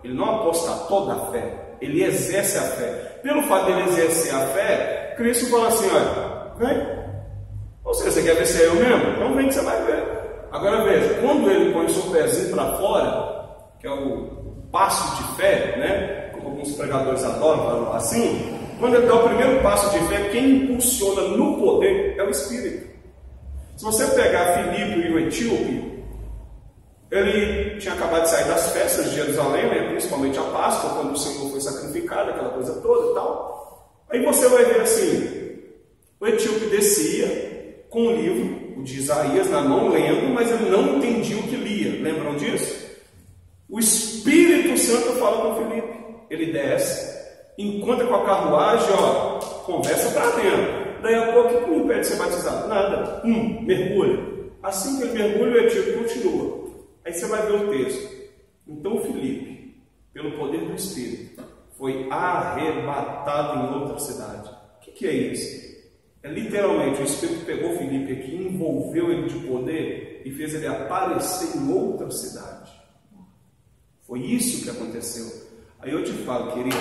Ele não apostatou da fé, ele exerce a fé. Pelo fato de ele exercer a fé, Cristo fala assim: olha, vem. Ou seja, você quer ver se é eu mesmo? Então vem que você vai ver. Agora veja, quando ele põe o seu pezinho para fora, que é o passo de fé, né? Como alguns pregadores adoram falar assim, quando ele dá o primeiro passo de fé, quem impulsiona no poder é o Espírito. Se você pegar Filipe e o etíope, ele tinha acabado de sair das festas de Jerusalém, né? Principalmente a Páscoa, quando o Senhor foi sacrificado, aquela coisa toda e tal. Aí você vai ver assim, o etíope descia com o livro, o de Isaías, na mão, lendo, mas ele não entendia o que lia. Lembram disso? O Espírito Santo fala com Filipe. Ele desce, encontra com a carruagem, conversa para dentro. Daí a pouco, o que me impede de ser batizado? Nada. Mergulha. Assim que ele mergulha, o etíope continua. Aí você vai ver o texto. Então Filipe, pelo poder do Espírito, foi arrebatado em outra cidade. O que é isso? É literalmente, o Espírito pegou Filipe aqui, envolveu ele de poder e fez ele aparecer em outra cidade. Foi isso que aconteceu. Aí eu te falo, querido,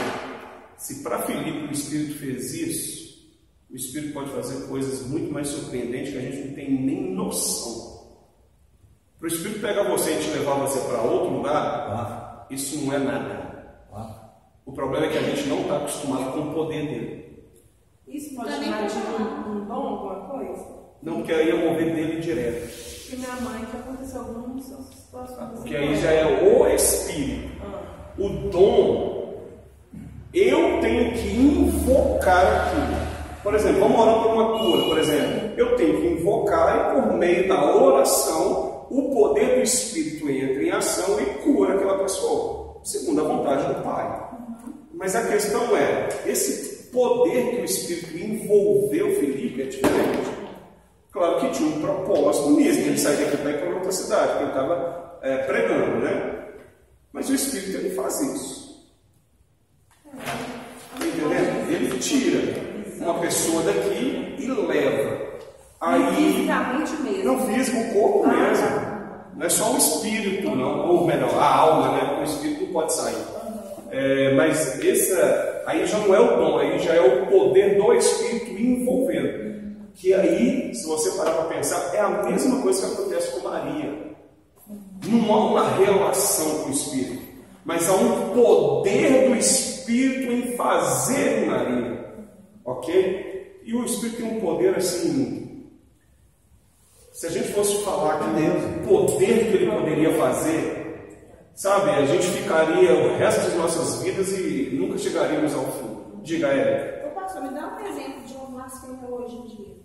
se para Filipe o Espírito fez isso, o Espírito pode fazer coisas muito mais surpreendentes que a gente não tem nem noção. Para o Espírito pegar você e te levar você para outro lugar, isso não é nada. O problema é que a gente não está acostumado com o poder dele. Isso pode chamar de um dom, alguma coisa? Não, porque aí é o mover dele direto. Porque minha mãe que aconteceu algumas situações. Porque aí já é o Espírito. O dom, eu tenho que invocar aquilo. Por exemplo, vamos orar por uma cura, por exemplo. Eu tenho que invocar e por meio da oração, o poder do Espírito entra em ação e cura aquela pessoa, segundo a vontade do Pai. Mas a questão é, esse poder que o Espírito envolveu Filipe é diferente. Claro que tinha um propósito nisso, ele sair daqui para ir para outra cidade, porque ele estava pregando, né? Mas o Espírito, ele faz isso. Está entendendo? Ele tira uma pessoa daqui e leva. Aí, fisicamente mesmo. Não, físico, o corpo mesmo. Não é só o espírito, não. Ou melhor, a alma, né? O espírito não pode sair. Mas aí já não é o dom, aí já é o poder do Espírito envolvendo. Que aí, se você parar para pensar, é a mesma coisa que acontece com Maria. Não há uma relação com o Espírito, mas há um poder do Espírito em fazer Maria. Ok? E o Espírito tem um poder assim. Se a gente fosse falar que o poder que ele poderia fazer, sabe, a gente ficaria o resto das nossas vidas e nunca chegaríamos ao fim. Diga, Érica. Pastor, me dá um exemplo de uma blasfêmia hoje em dia.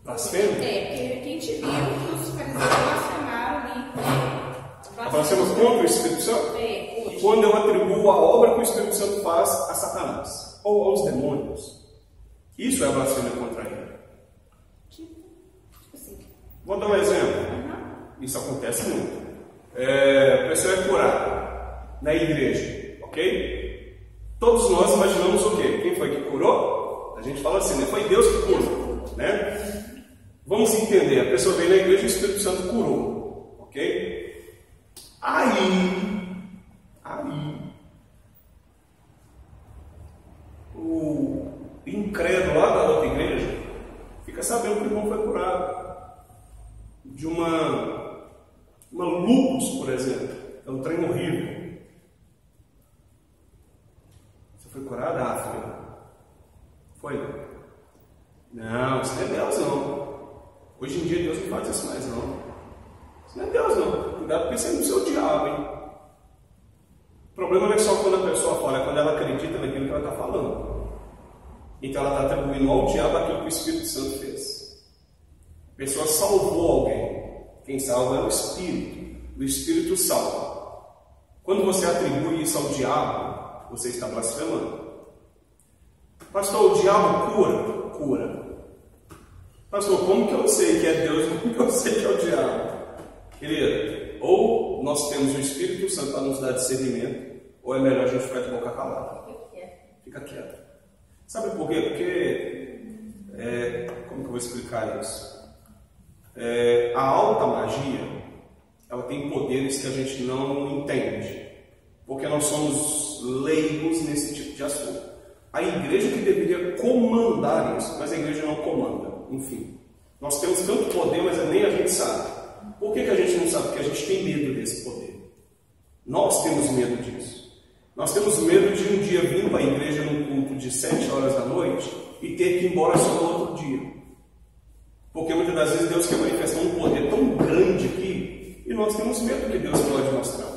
Blasfêmia? Porque quem te viu que os fariseus blasfemaram ali. Blasfemos contra o Espírito Santo? Hoje. Quando eu atribuo a obra que o Espírito Santo faz a Satanás ou aos demônios. Isso é a blasfêmia contra ele. Vou dar um exemplo. Isso acontece muito. A pessoa é curada na igreja, ok? Todos nós imaginamos o quê? Quem foi que curou? A gente fala assim, né? Foi Deus que curou, né? Vamos entender, a pessoa veio na igreja e o Espírito Santo curou, ok? Aí, o incrédulo lá da outra igreja fica sabendo que o irmão foi curado de uma lúpus, por exemplo. É um trem horrível. Você foi curado? Foi. Não, isso não é Deus não. Hoje em dia Deus não faz isso mais não. Isso não é Deus não. Cuidado porque você não é o diabo, hein? O problema não é só quando a pessoa fala, é quando ela acredita naquilo que ela está falando. Então ela está atribuindo ao diabo aquilo que o Espírito Santo fez. A pessoa salvou alguém. Quem salva é o Espírito. O Espírito salva. Quando você atribui isso ao diabo, você está blasfemando. Pastor, o diabo cura. Pastor, como que eu sei que é Deus? Como que eu sei que é o diabo? Querido, ou nós temos o Espírito Santo para nos dar discernimento, ou é melhor a gente ficar de boca calada. Fica quieto. Sabe por quê? Porque, como que eu vou explicar isso? A alta magia, ela tem poderes que a gente não entende, porque nós somos leigos nesse tipo de assunto. A igreja que deveria comandar isso, mas a igreja não comanda. Enfim, nós temos tanto poder, mas nem a gente sabe. Por que a gente não sabe? Porque a gente tem medo desse poder. Nós temos medo disso. Nós temos medo de um dia vir para a igreja num culto de 7 horas da noite e ter que ir embora só no outro dia. Porque muitas das vezes Deus quer manifestar um poder tão grande aqui e nós temos medo do que Deus pode mostrar.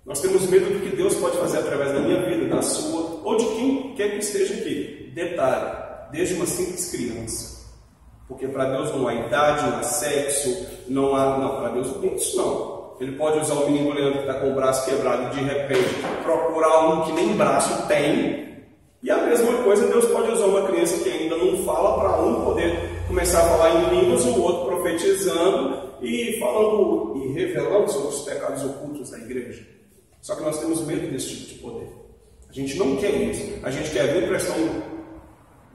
Nós temos medo do que Deus pode fazer através da minha vida, da sua, ou de quem quer que esteja aqui. Detalhe, desde uma simples criança. Porque para Deus não há idade, não há sexo, não, para Deus não tem isso não. Ele pode usar o menino Leandro que está com o braço quebrado e de repente procurar um que nem braço tem. E a mesma coisa, Deus pode usar uma criança que ainda não fala para um poder começar a falar em línguas, o outro profetizando e falando e revelando sobre os pecados ocultos da igreja. Só que nós temos medo desse tipo de poder. A gente não quer isso. A gente quer ver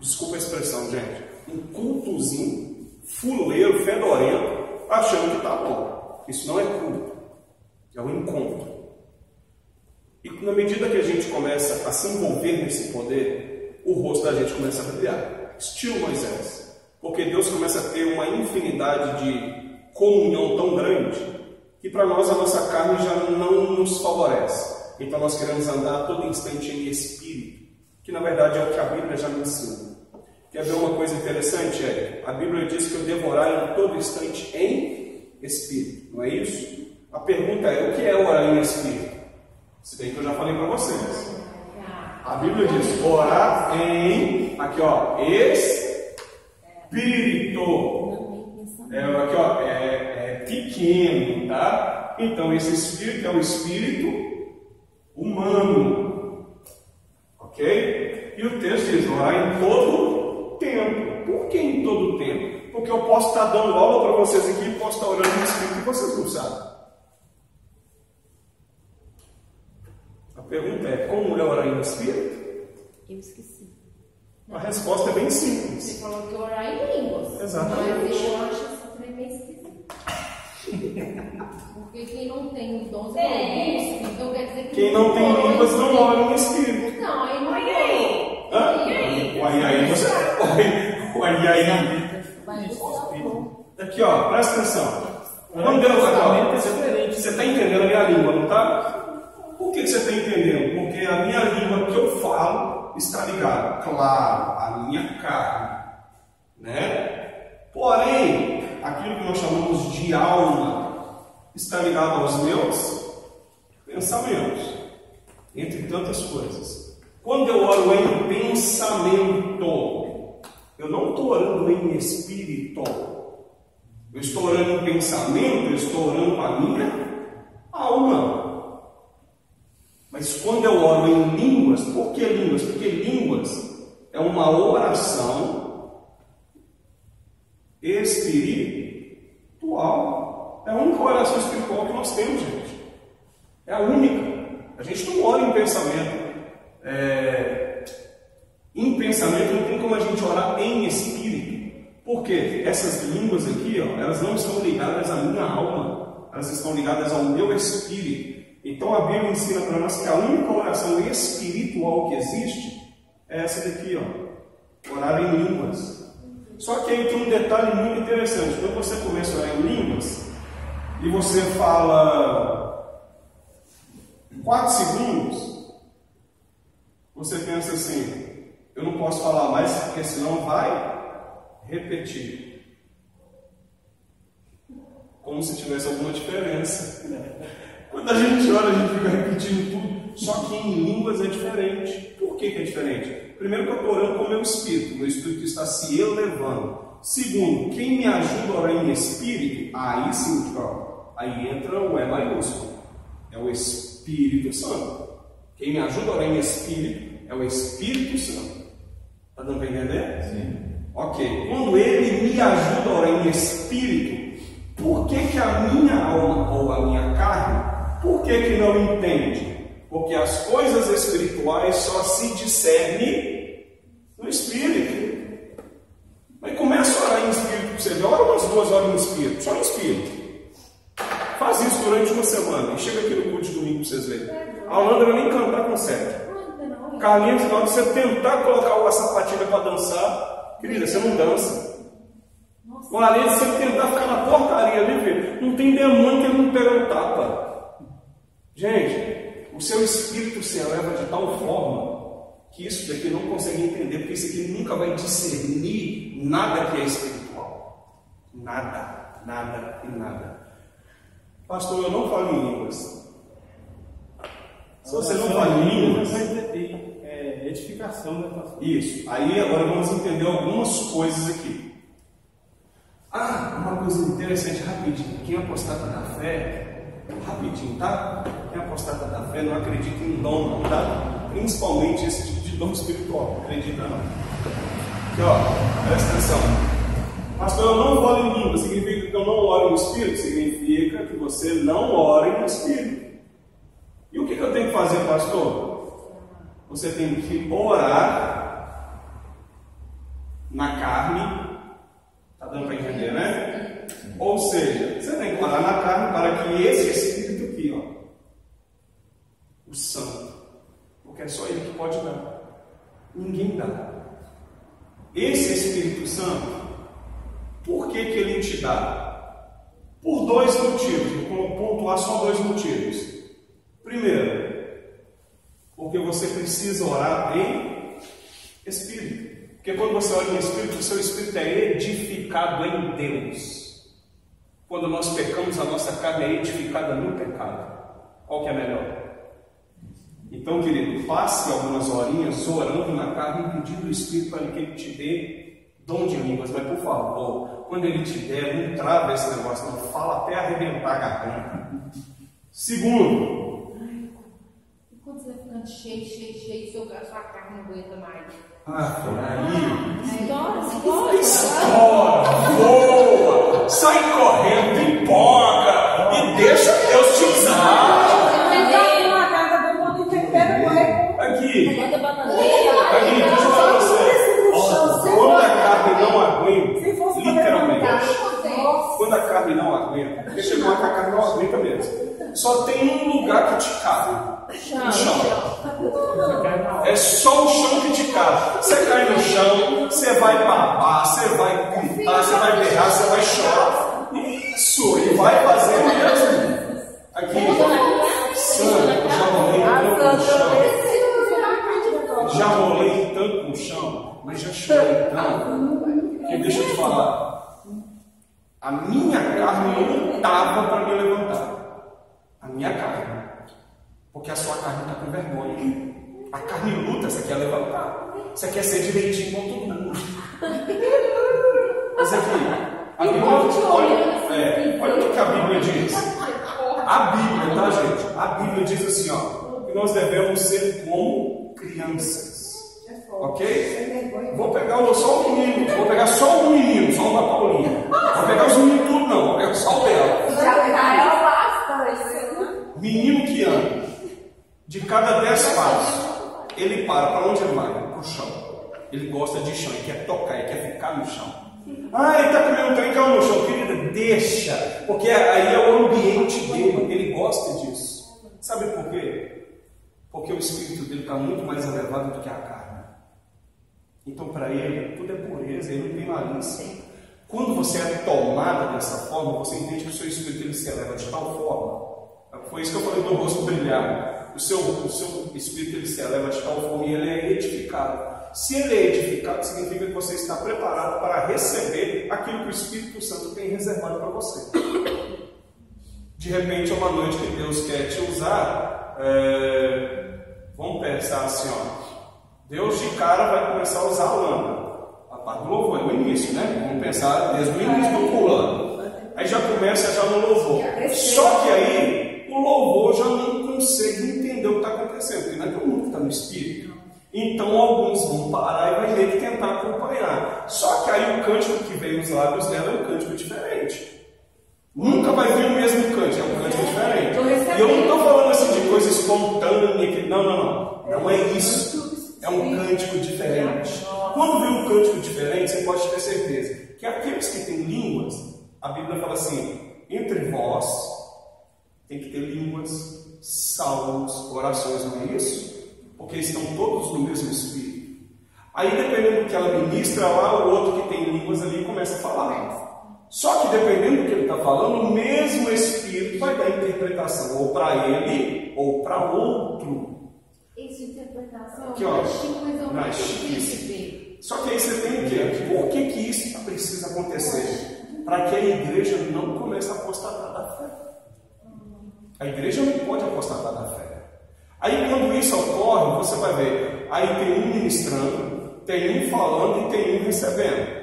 desculpa a expressão, gente, um cultozinho fuleiro, fedorento, achando que está bom. Isso não é culto, é um encontro. E na medida que a gente começa a se envolver nesse poder, o rosto da gente começa a brilhar, estilo Moisés. Porque Deus começa a ter uma infinidade de comunhão tão grande que para nós a nossa carne já não nos favorece. Então nós queremos andar a todo instante em espírito, que na verdade é o que a Bíblia já me ensina. Quer ver uma coisa interessante, Érico? A Bíblia diz que eu devorar em todo instante em espírito, não é isso? A pergunta é, o que é orar em espírito? Se bem que eu já falei para vocês. A Bíblia diz, orar em, aqui ó, espírito. Aqui ó, é pequeno, tá? Então esse espírito é um espírito humano, ok? E o texto diz, orar em todo tempo. Por que em todo tempo? Porque eu posso estar dando aula para vocês aqui e posso estar orando no espírito e vocês não sabem. A pergunta é, como é orar em espírito? Eu esqueci. A resposta é bem simples. Você falou que orar em línguas. Exatamente. Mas eu acho essa trem meio esquisita. Porque quem não tem os dons é então quer dizer que quem não tem línguas não ora em espírito. Não, aí não é. Aí você. Aqui ó, presta atenção. Quando Deus você está entendendo a minha língua, não está? Por que você está entendendo? Porque a minha língua que eu falo está ligada, claro, à minha carne, né? Porém, aquilo que nós chamamos de alma está ligado aos meus pensamentos, entre tantas coisas. Quando eu oro em pensamento, eu não estou orando em espírito. Eu estou orando em pensamento, eu estou orando com a minha alma. Mas quando eu oro em línguas, por que línguas? Porque línguas é uma oração espiritual. É a única oração espiritual que nós temos, gente. É a única. A gente não ora em pensamento. Em pensamento não tem como a gente orar em espírito. Por quê? Essas línguas aqui, ó, elas não estão ligadas à minha alma. Elas estão ligadas ao meu espírito. Então a Bíblia ensina para nós que a única oração espiritual que existe é essa daqui, ó. Orar em línguas. Só que aí tem um detalhe muito interessante. Quando você começa a orar em línguas e você fala 4 segundos, você pensa assim: eu não posso falar mais porque senão vai repetir. Como se tivesse alguma diferença. Quando a gente ora, a gente fica repetindo tudo. Só que em línguas é diferente. Por que é diferente? Primeiro, que eu estou orando com o meu espírito está se elevando. Segundo, quem me ajuda a orar em espírito, aí sim, aí entra o E maiúsculo. É o Espírito Santo. Quem me ajuda a orar em espírito é o Espírito Santo. Está dando para entender? Sim. Ok. Quando ele me ajuda a orar em espírito, por que a minha alma ou a minha carne, por que não entende? Porque as coisas espirituais só se discernem no espírito. Mas começa a orar em espírito para você ver. Ora umas 2 horas em espírito, só em espírito. Faz isso durante uma semana e chega aqui no culto de domingo para vocês verem. A Holanda não vai nem cantar com certo. Carlinhos, na hora de você tentar colocar a sapatilha para dançar, querida, você não dança. O além de você tentar ficar na portaria ali, filho, não tem demônio que ele não pega no tapa. Gente, o seu espírito se eleva de tal forma que isso daqui não consegue entender, porque isso aqui nunca vai discernir nada que é espiritual. Nada, nada e nada. Pastor, eu não falo em línguas. Se você não fala em línguas, vai ter edificação, né, pastor? Isso. Aí agora vamos entender algumas coisas aqui. Uma coisa interessante, rapidinho. Quem apostata da fé, rapidinho, tá? Quem apostata da fé não acredita em dom, não, tá? Principalmente esse tipo de dom espiritual. Não acredita, não. Aqui, ó, presta atenção. Pastor, eu não falo em língua. Significa que eu não oro no Espírito? Significa que você não ora no Espírito. E o que eu tenho que fazer, pastor? Você tem que orar na carne. Está dando para entender, né? Ou seja, você tem que orar na carne para que esse Espírito aqui, ó, o Santo, porque é só Ele que pode dar. Ninguém dá. Esse Espírito Santo, por que Ele te dá? Por 2 motivos. Vou pontuar só 2 motivos. Primeiro, porque você precisa orar em espírito. Porque quando você ora em espírito, o seu espírito é edificado em Deus. Quando nós pecamos, a nossa carne é edificada no pecado. Qual que é melhor? Então, querido, passe algumas horinhas orando na carne e pedindo ao Espírito para que Ele te dê dom de línguas. Mas, por favor, quando Ele te der, não trava esse negócio, não. Fala até arrebentar a garganta. Segundo, quando você vai ficando cheio, sua carne não aguenta mais. Aí. Estoura. Voa, sai correndo, pipoca e deixa Deus te usar. Aqui, deixa eu falar você. Quando a carne não aguenta, literalmente, quando a carne não aguenta, porque chegou que a carne não aguenta mesmo. Só tem um lugar que te cabe. O chão. É só o chão que te cabe. Você cai no chão, você vai babar, você vai gritar, você vai berrar, você vai chorar. Isso, e vai fazer mesmo. Aqui, Sandra, eu já rolei tanto no chão. Já rolei tanto no chão, mas já chorei tanto. Que deixa eu te falar. A minha carne não estava para me levantar. A minha carne. Porque a sua carne está com vergonha. A carne luta, você quer levantar. Você quer ser direitinho com todo mundo. Mas aqui, a Bíblia, olha o que a Bíblia diz. A Bíblia, tá, gente? A Bíblia diz assim, ó, que nós devemos ser como crianças. Ok? Vou pegar só um menino, só uma Paulinha. Vou pegar os meninos tudo, não, vou pegar só o dela. De cada 10 passos, ele para onde ele vai? Para o chão. Ele gosta de chão, ele quer tocar, ele quer ficar no chão. Ah, ele está comendo um trem, caiu no chão. Querida, deixa, porque aí é o ambiente dele, ele gosta disso. Sabe por quê? Porque o espírito dele está muito mais elevado do que a carne. Então, para ele, tudo é pureza, ele não tem malícia. Quando você é tomada dessa forma, você entende que o seu espírito ele se eleva de tal forma. Foi isso que eu falei do rosto brilhar. O seu espírito ele se eleva de tal forma e ele é edificado. Se ele é edificado, significa que você está preparado para receber aquilo que o Espírito Santo tem reservado para você. De repente, é uma noite que Deus quer te usar. Vamos pensar assim, ó. Deus de cara vai começar a usar a lâmpada. A parte do louvor, é o início, né? Vamos pensar desde o início do pulando. Aí já começa já no louvor. Só que aí o louvor já não consegue entender o que está acontecendo, porque não é todo mundo que está no Espírito. Então alguns vão parar e vai ter que tentar acompanhar. Só que aí o cântico que vem nos lábios dela é um cântico diferente. Nunca vai vir o mesmo cântico, é um cântico diferente. E eu não estou falando assim de coisa espontânea. Não. Não é isso. É um cântico diferente. Quando vem um cântico diferente, você pode ter certeza que aqueles que têm línguas, a Bíblia fala assim, entre vós tem que ter línguas, salmos, orações, não é isso? Porque estão todos no mesmo Espírito. Aí, dependendo do que ela ministra lá, o outro que tem línguas ali começa a falar. Só que, dependendo do que ele está falando, o mesmo Espírito vai dar interpretação, ou para ele, ou para outro. Essa interpretação aqui, ó, na X. Só que aí você tem o quê? Por que isso precisa acontecer? Para que a igreja não comece a apostatar da fé. A igreja não pode apostatar da fé. Aí quando isso ocorre, você vai ver, aí tem um ministrando, tem um falando e tem um recebendo.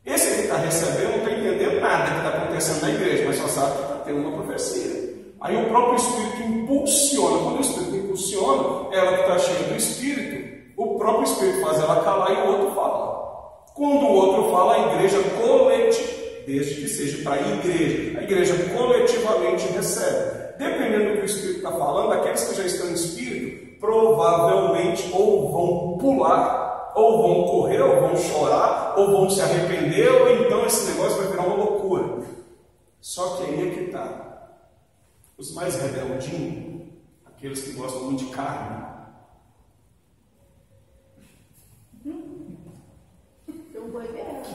Esse que está recebendo não está entendendo nada que está acontecendo na igreja, mas só sabe que está tendo uma profecia. Aí o próprio Espírito impulsiona. Quando o Espírito impulsiona, ela que está cheia do Espírito, o próprio Espírito faz ela calar e o outro fala. Quando o outro fala, a igreja coletiva, desde que seja para a igreja coletivamente recebe. Dependendo do que o Espírito está falando, aqueles que já estão em Espírito, provavelmente ou vão pular, ou vão correr, ou vão chorar, ou vão se arrepender, ou então esse negócio vai virar uma loucura. Só que aí é que está. Os mais rebeldinhos, aqueles que gostam muito de carne,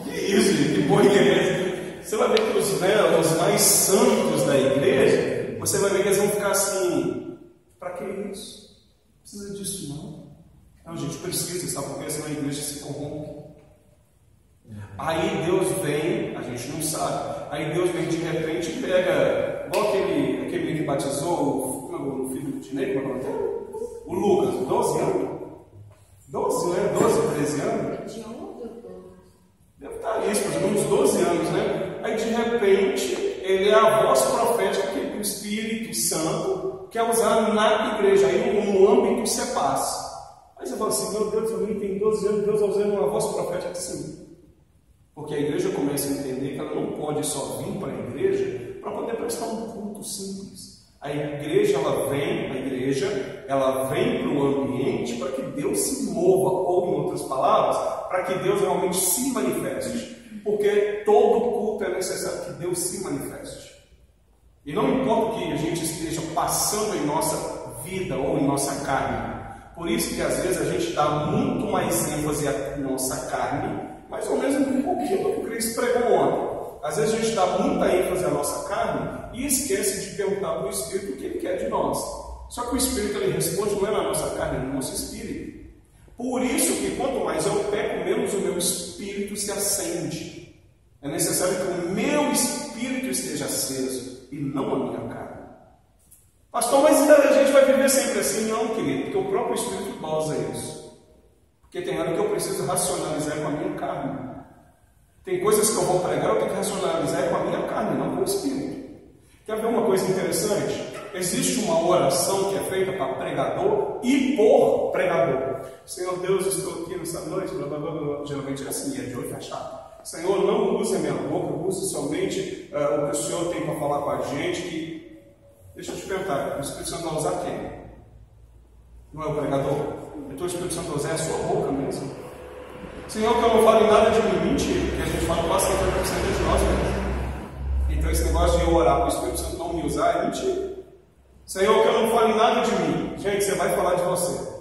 que isso, gente? Que boa igreja. Você vai ver que os mais santos da igreja, você vai ver que eles vão ficar assim, para que isso? Não precisa disso não. Não, a gente precisa, sabe? Porque senão a igreja se corrompe. Aí Deus vem, a gente não sabe, aí Deus vem de repente e pega, igual aquele que batizou o filho de Ney, como é que é? O Lucas, 12 anos. 12, né? 12, 13 anos. Tinha um ou 12? Deve estar isso, uns 12 anos, né? Aí de repente, ele é a voz profética que o Espírito Santo quer usar na igreja, aí no âmbito se passa. Aí você fala assim, meu Deus, alguém tem 12 anos, Deus usando uma voz profética assim. Porque a igreja começa a entender que ela não pode só vir para a igreja para poder prestar um culto simples. A igreja, ela vem para o ambiente para que Deus se mova, ou em outras palavras, para que Deus realmente se manifeste. Porque todo culto é necessário que Deus se manifeste. E não importa o que a gente esteja passando em nossa vida ou em nossa carne. Por isso que às vezes a gente dá muito mais ênfase à nossa carne, mais ou menos um pouquinho do que o Cristo pregou ontem. Às vezes a gente dá muita ênfase à nossa carne e esquece de perguntar para o Espírito o que Ele quer de nós. Só que o Espírito ele responde não é na nossa carne, é no nosso Espírito. Por isso que quanto mais eu peco, menos o meu Espírito se acende. É necessário que o meu Espírito esteja aceso e não a minha carne. Pastor, mas a gente vai viver sempre assim? Não, querido, porque o próprio Espírito dosa isso. Porque tem hora que eu preciso racionalizar com a minha carne. Tem coisas que eu vou pregar, eu tenho que racionalizar com a minha carne, não com o Espírito. Quer ver uma coisa interessante? Existe uma oração que é feita para pregador e por pregador. Senhor Deus, estou aqui nessa noite, blá, blá, blá, blá. Geralmente é assim, é de olho fechado. Senhor, não use a minha boca, use somente o que o Senhor tem para falar com a gente. Deixa eu te perguntar, o Espírito Santo vai usar quem? Não é o pregador? Então o Espírito Santo é a sua boca mesmo. Senhor, que eu não fale nada de mim, mentira, porque a gente fala quase 50% de nós mesmos. Então esse negócio de eu orar para o Espírito Santo não me usar é mentira. Senhor, que eu não fale nada de mim. Gente, você vai falar de você.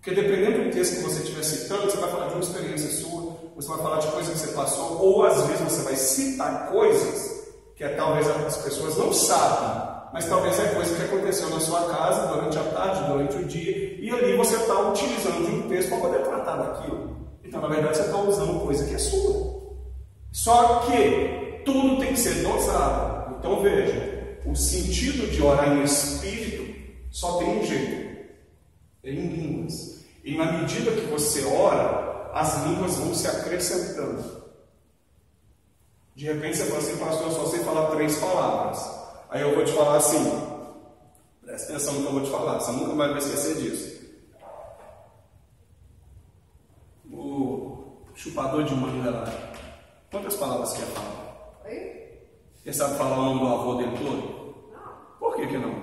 Porque dependendo do texto que você estiver citando, você vai falar de uma experiência sua, você vai falar de coisas que você passou, ou às vezes você vai citar coisas que talvez as pessoas não sabem, mas talvez é coisa que aconteceu na sua casa, durante a tarde, durante o dia, e ali você está utilizando de um texto para poder tratar daquilo. Então, na verdade, você está usando coisa que é sua. Só que tudo tem que ser dosado. Então, veja, o sentido de orar em espírito só tem um jeito: é em línguas. E na medida que você ora, as línguas vão se acrescentando. De repente você fala assim, pastor, eu só sei falar 3 palavras. Aí eu vou te falar assim, presta atenção no que eu vou te falar, você nunca vai esquecer disso. O chupador de manga lá, quantas palavras quer falar? Ele sabe falar o nome do avô dele todo? Por que não?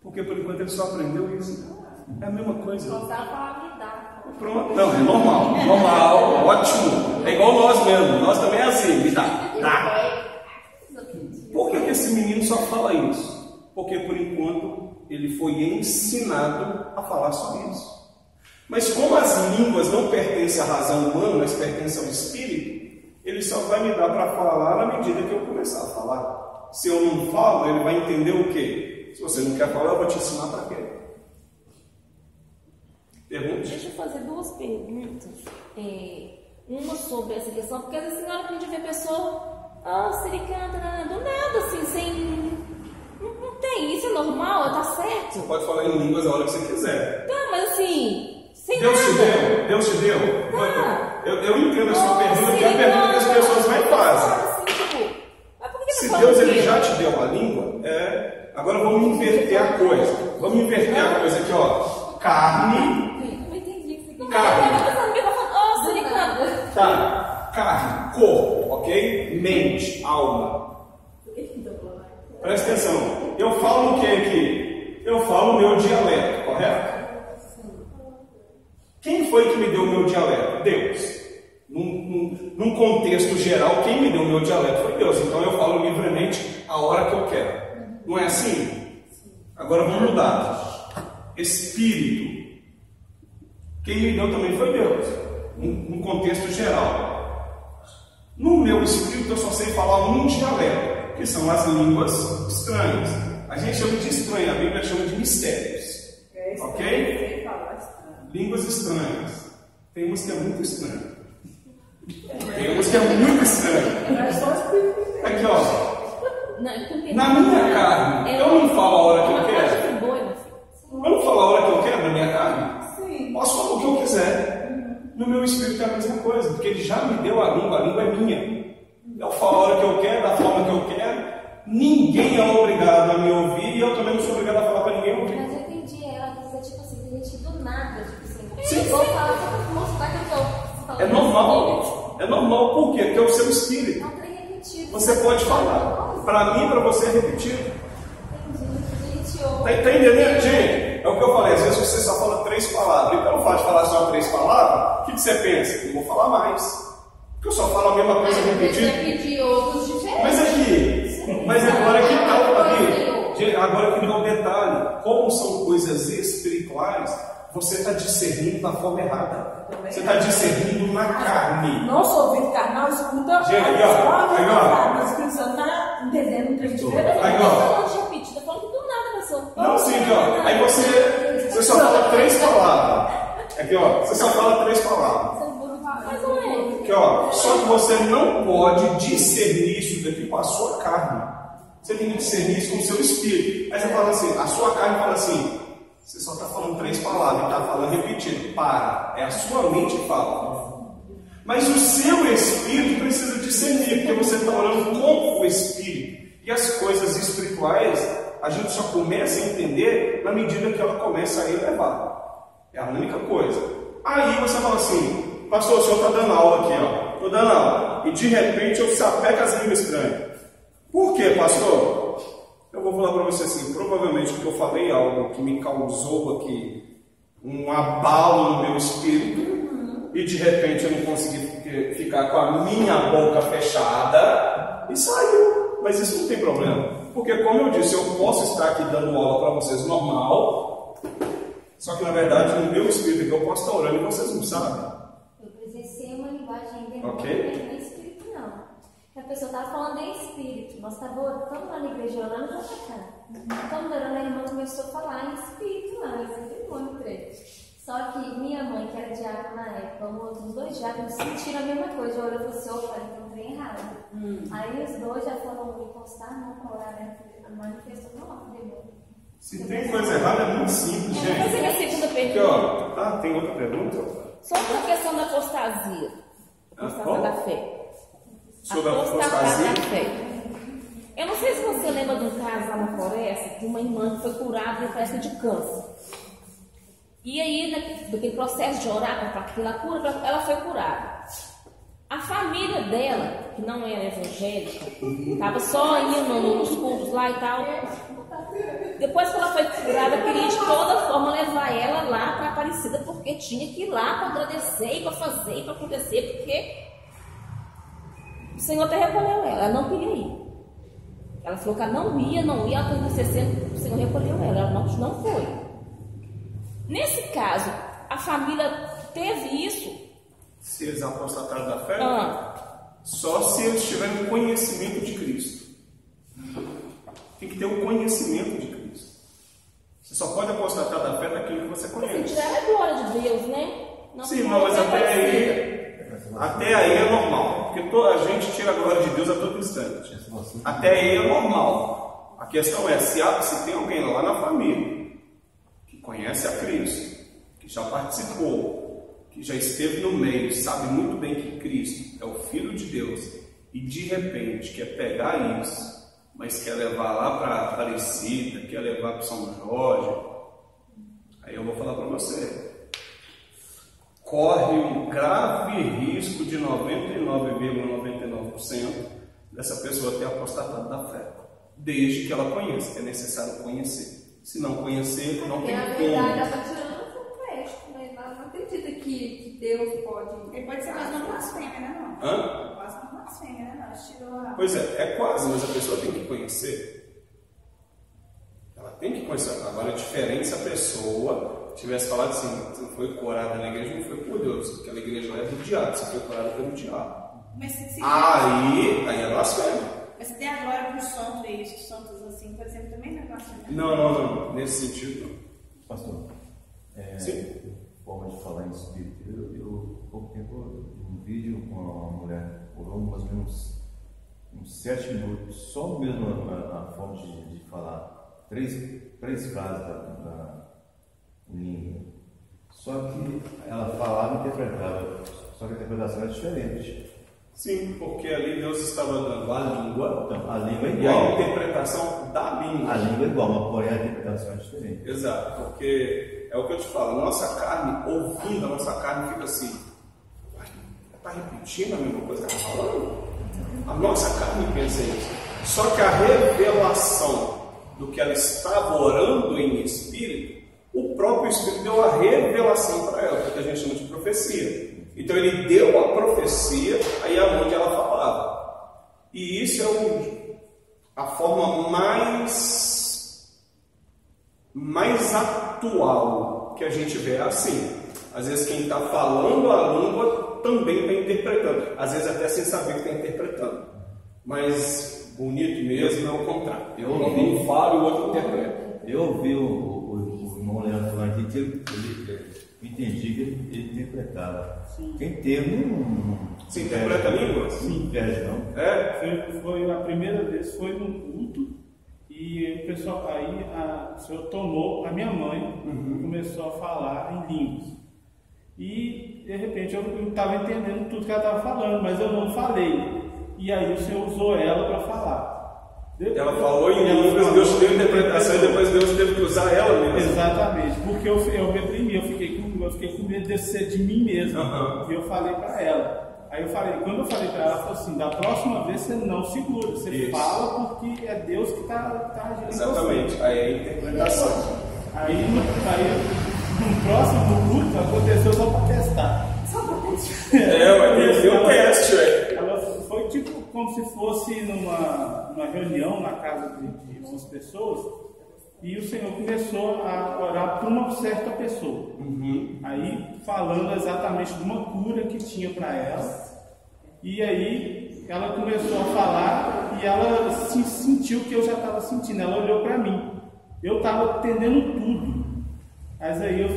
Porque por enquanto ele só aprendeu isso. É a mesma coisa. Pronto. Não, é normal, ótimo. É igual nós mesmo. Nós também é assim, me dá. Por que esse menino só fala isso? Porque por enquanto ele foi ensinado a falar sobre isso. Mas como as línguas não pertencem à razão humana, mas pertencem ao espírito, ele só vai me dar para falar na medida que eu começar a falar. Se eu não falo, ele vai entender o quê? Se você não quer falar, eu vou te ensinar para quê? Pergunte. Deixa eu fazer 2 perguntas. Uma sobre essa questão, porque às vezes na hora que a gente vê a pessoa, sericanta, do nada, assim, sem. Não tem, isso é normal, tá certo. Você pode falar em línguas a hora que você quiser. Tá, mas assim, sem Deus nada. te deu? Deus te deu? Tá. Eu entendo a sua pergunta, que é a pergunta que as pessoas mais fazem. Assim, mas por que Se não Deus fala ele já te deu a língua, agora vamos inverter a coisa. Vamos inverter a coisa aqui, ó. Carne. Tá, carne, corpo, ok? Mente, alma. Presta atenção. Eu falo o que aqui? Eu falo o meu dialeto, correto? Quem foi que me deu o meu dialeto? Deus. Num contexto geral, quem me deu o meu dialeto foi Deus. Então eu falo livremente a hora que eu quero. Não é assim? Agora vamos mudar. Espírito. Quem me deu também foi Deus. Num contexto geral. No meu espírito eu só sei falar um dialeto, que são as línguas estranhas. A gente chama de estranho, a Bíblia chama de mistérios. Ok? Línguas estranhas. Tem umas que é muito estranho. Tem umas que é muito estranho. Aqui, ó. Na minha carne, eu não falo a hora que eu quero. Eu não falo a hora que eu quero na minha carne. Posso falar o que eu quiser. No meu espírito é a mesma coisa, porque ele já me deu a língua é minha. Eu falo a hora que eu quero, da forma que eu quero. Ninguém é obrigado a me ouvir e eu também não sou obrigado a falar para ninguém ouvir. Mas eu entendi ela dizer, tipo assim, tem gente do nada, tipo assim. Sim. Vou falar para mostrar que eu tô. É normal. É normal, por quê? Porque é o seu espírito. Não tem repetido. Você pode falar. Para mim, para você é repetido. Entendi. Tá entendendo, gente? É o que eu falei, às vezes você só fala 3 palavras. Então, o fato de falar só 3 palavras, o que você pensa? Eu vou falar mais. Porque eu só falo a mesma coisa repetida. Pedir outros diferentes. Mas agora que tal aqui? Agora que dá um detalhe. Como são coisas espirituais, você está discernindo da forma errada. Você está discernindo na carne. Nosso ouvido carnal escuta. Gente, aí, ó. Mas o Espírito Santo está entendendo um trem diferente. Aí, ó. Não, sim, aqui, ó. Aí você só fala 3 palavras. Aqui, ó. Você só fala 3 palavras. Aqui, ó. Só que você não pode discernir isso daqui com a sua carne. Você tem que discernir isso com o seu espírito. Aí você fala assim, a sua carne fala assim, você só está falando 3 palavras, está falando repetido. Para. É a sua mente que fala. Mas o seu espírito precisa discernir, porque você está orando com o espírito. E as coisas espirituais, a gente só começa a entender na medida que ela começa a elevar. É a única coisa. Aí você fala assim, pastor, o senhor está dando aula aqui, ó. Estou dando aula. E de repente eu sapeco as línguas estranhas. Por quê, pastor? Eu vou falar para você assim, provavelmente porque eu falei algo que me causou aqui um abalo no meu espírito e de repente eu não consegui ficar com a minha boca fechada e saiu. Mas isso não tem problema, porque como eu disse, eu posso estar aqui dando aula para vocês normal, só que na verdade no meu espírito que eu posso estar orando e vocês não sabem. Eu presenciei uma linguagem demônica, Ok. não é espírito não. A pessoa estava falando em espírito, nós estávamos lá na igreja orando já para cá. Estamos orando, a irmã começou a falar em espírito lá, mas é demônio creio. Só que minha mãe, que era diácono na época, os dois diáconos sentiram a mesma coisa. Eu olhei e falei assim, opa, então trem errado. Aí os dois já foram encostar, não para orar, né? A manifestou não, demônio. Se tem coisa errada é muito simples, Vou fazer gente. a segunda Aqui, pergunta. ó. Tem outra pergunta? Sobre a questão da apostasia. Apostasia qual? da fé. Sobre a Apostasia apostasia? da fé. Eu não sei se você lembra de um caso lá na floresta, de uma irmã que foi curada de festa de câncer. E aí, naquele processo de orar para aquela cura, ela foi curada. A família dela, que não era evangélica, estava só indo nos cultos lá e tal. Depois que ela foi curada, queria de toda forma levar ela lá para Aparecida, porque tinha que ir lá para agradecer, e para fazer, e para acontecer, porque o Senhor até recolheu ela não queria ir. Ela falou que ela não ia, ela foi intercedendo, o Senhor recolheu ela não foi. Nesse caso, a família teve isso? Se eles apostataram da fé, só se eles tiverem conhecimento de Cristo. Tem que ter o conhecimento de Cristo. Você só pode apostatar da fé daquilo que você conhece. Tirar a glória de Deus, né? Não, sim, mas até aí é normal. Porque a gente tira a glória de Deus a todo instante. Até aí é normal. A questão é se tem alguém lá na família que conhece a Cristo, que já participou, que já esteve no meio, sabe muito bem que Cristo é o Filho de Deus e de repente quer pegar isso, mas quer levar lá para Aparecida, quer levar para São Jorge, aí eu vou falar para você, corre um grave risco de 99,99% dessa pessoa ter apostatado da fé, desde que ela conheça, é necessário conhecer. Se não conhecer, não tem como. Na verdade, ela está tirando o crédito, mas ela não acredita que Deus pode. Ele pode ser quase uma blasfêmia, né, não? Quase uma blasfêmia, né, não? Pois é quase, mas a pessoa tem que conhecer. Ela tem que conhecer. Agora é diferente se a pessoa tivesse falado assim, você não foi curada na igreja, não foi por Deus, aquela igreja é do diabo, você foi curada pelo diabo. Mas se aí é blasfêmia. Mas se tem a glória para os santos assim, por exemplo, também não é blasfêmia? Não, nesse sentido não. Pastor, forma de falar em espírito. Eu pouco tempo, um vídeo com uma mulher, orou mais ou menos uns 7 minutos, só mesmo a forma de falar, três frases da língua. Só que ela falava e interpretava, só que a interpretação era diferente. Sim, porque ali Deus estava dando a língua, então, a língua é e igual. a interpretação da língua. A língua é igual, mas porém a interpretação é diferente. Exato, porque é o que eu te falo, a nossa carne, ouvindo a nossa carne, fica assim, está repetindo a mesma coisa que ela está falando? A nossa carne pensa isso. Só que a revelação do que ela estava orando em espírito, o próprio Espírito deu a revelação para ela, que a gente chama de profecia. Então ele deu a profecia aí aonde ela falava. E isso é a forma mais atual que a gente vê assim. Às vezes quem está falando a língua também está interpretando. Às vezes até sem saber que está interpretando. Mas bonito mesmo é o contrário. Um fala e o outro interpreta. Eu ouvi o irmão Leandro falando aqui que ele entendi que ele interpretava. Sim. Quem teve não. Você interpreta a língua? Sim, perde não. Foi a primeira vez, foi num culto, e o pessoal, aí o Senhor tomou a minha mãe, começou a falar em línguas. E de repente eu não estava entendendo tudo que ela estava falando, mas eu não falei. E aí o Senhor usou ela para falar. Ela falou em línguas, Deus deu interpretação e depois Deus teve que usar ela mesmo. Exatamente, porque eu me reprimi, eu fiquei com medo de ser de mim mesmo. E eu falei para ela. Aí quando eu falei para ela, ela falou assim, da próxima vez você não segura, você fala porque é Deus que está agindo. Exatamente, aí é a interpretação. Aí no próximo culto aconteceu só para testar. Só para testar. Vai ter o teste, Ela foi tipo como se fosse numa reunião na casa de umas pessoas. E o Senhor começou a orar por uma certa pessoa. Aí falando exatamente de uma cura que tinha para ela. E aí ela começou a falar e ela sentiu o que eu já estava sentindo. Ela olhou para mim. Eu estava entendendo tudo. Mas aí eu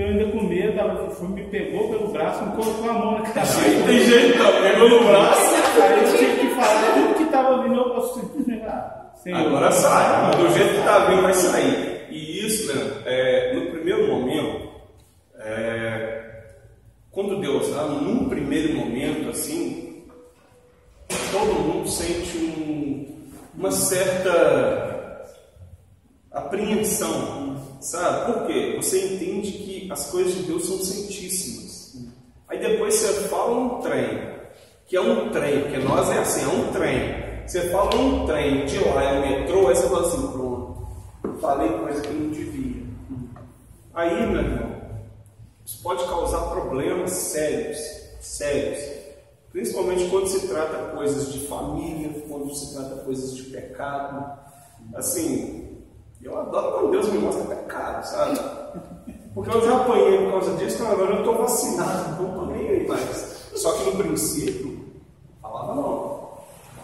ainda com medo, ela me pegou pelo braço, me colocou a mão na cabeça. Aí tem jeito, pegou no braço. Aí eu tive que falar tudo que estava vindo, eu simplesmente agora sai, do jeito que está vindo vai sair. E isso, no primeiro momento, quando Deus dá, num primeiro momento assim, todo mundo sente uma certa apreensão, sabe? Por quê? Você entende que as coisas de Deus são santíssimas. Aí depois você fala um trem, que é um trem, porque nós é assim, é um trem. Você fala um trem, de lá é o metrô, aí você fala assim, pronto, falei coisa que não devia. Aí, meu irmão, isso pode causar problemas sérios. Principalmente quando se trata coisas de família, quando se trata coisas de pecado. Assim, eu adoro quando Deus me mostra pecado, sabe? Porque eu já apanhei por causa disso, então agora eu estou vacinado, então não estou nem aí mais. Só que no princípio, falava não.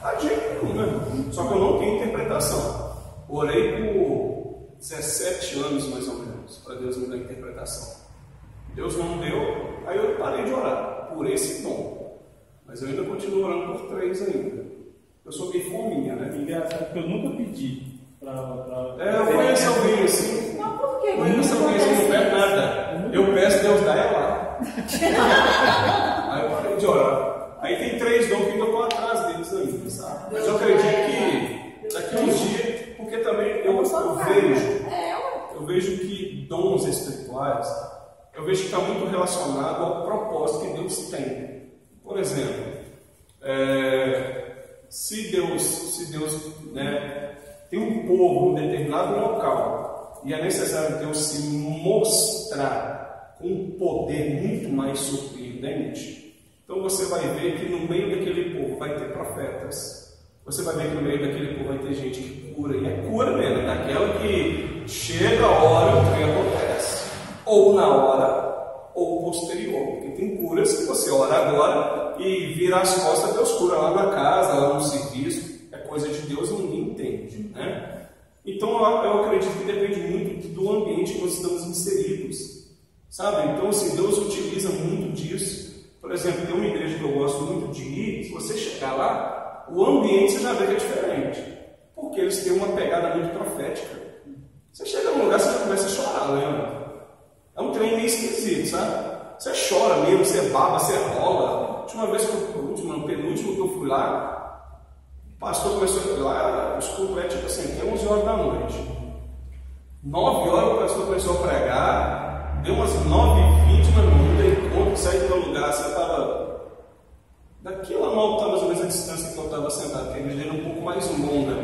A gente não, né? Só que eu não tenho interpretação. Orei por 17 anos mais ou menos para Deus me dar interpretação. Deus não deu, aí eu parei de orar por esse dom. Mas eu ainda continuo orando por 3 ainda. Eu sou meio fominha, né? Engraçado que eu nunca pedi eu conheço alguém assim. Não, por quê? Conheço alguém assim, não pede nada. Eu peço, Deus dá, é lá. Aí eu parei de orar. Aí tem 3 dons que ainda estão atrás deles ainda, sabe? Mas eu acredito que daqui a uns dias, porque também eu vejo que dons espirituais, eu vejo que está muito relacionado ao propósito que Deus tem. Por exemplo, se Deus tem um povo em determinado local e é necessário Deus se mostrar com um poder muito mais surpreendente, então você vai ver que no meio daquele povo vai ter profetas. Você vai ver que no meio daquele povo vai ter gente que cura. E é cura mesmo, daquela que chega a hora e o trem acontece. Ou na hora, ou posterior. Porque tem curas que você ora agora e vira as costas, Deus cura lá na casa, lá no serviço. É coisa de Deus e ninguém entende, né? Então eu acredito que depende muito do ambiente que nós estamos inseridos. Sabe? Então assim, Deus utiliza muito disso. Por exemplo, tem uma igreja que eu gosto muito de ir, se você chegar lá, o ambiente você já vê que é diferente. Porque eles têm uma pegada muito profética. Você chega num lugar, você já começa a chorar, lembra? É um trem meio esquisito, sabe? Você chora mesmo, você baba, você rola. A última vez que penúltimo que eu fui lá, o pastor começou a ir lá, os cultos é tipo assim, até 11 horas da noite. 9 horas o pastor começou a pregar, deu umas 9h20, mas não dei conta, saí do meu lugar, você estava daqui lá mal, estava mais ou menos a distância que eu estava sentado, porque a igreja era um pouco mais longa.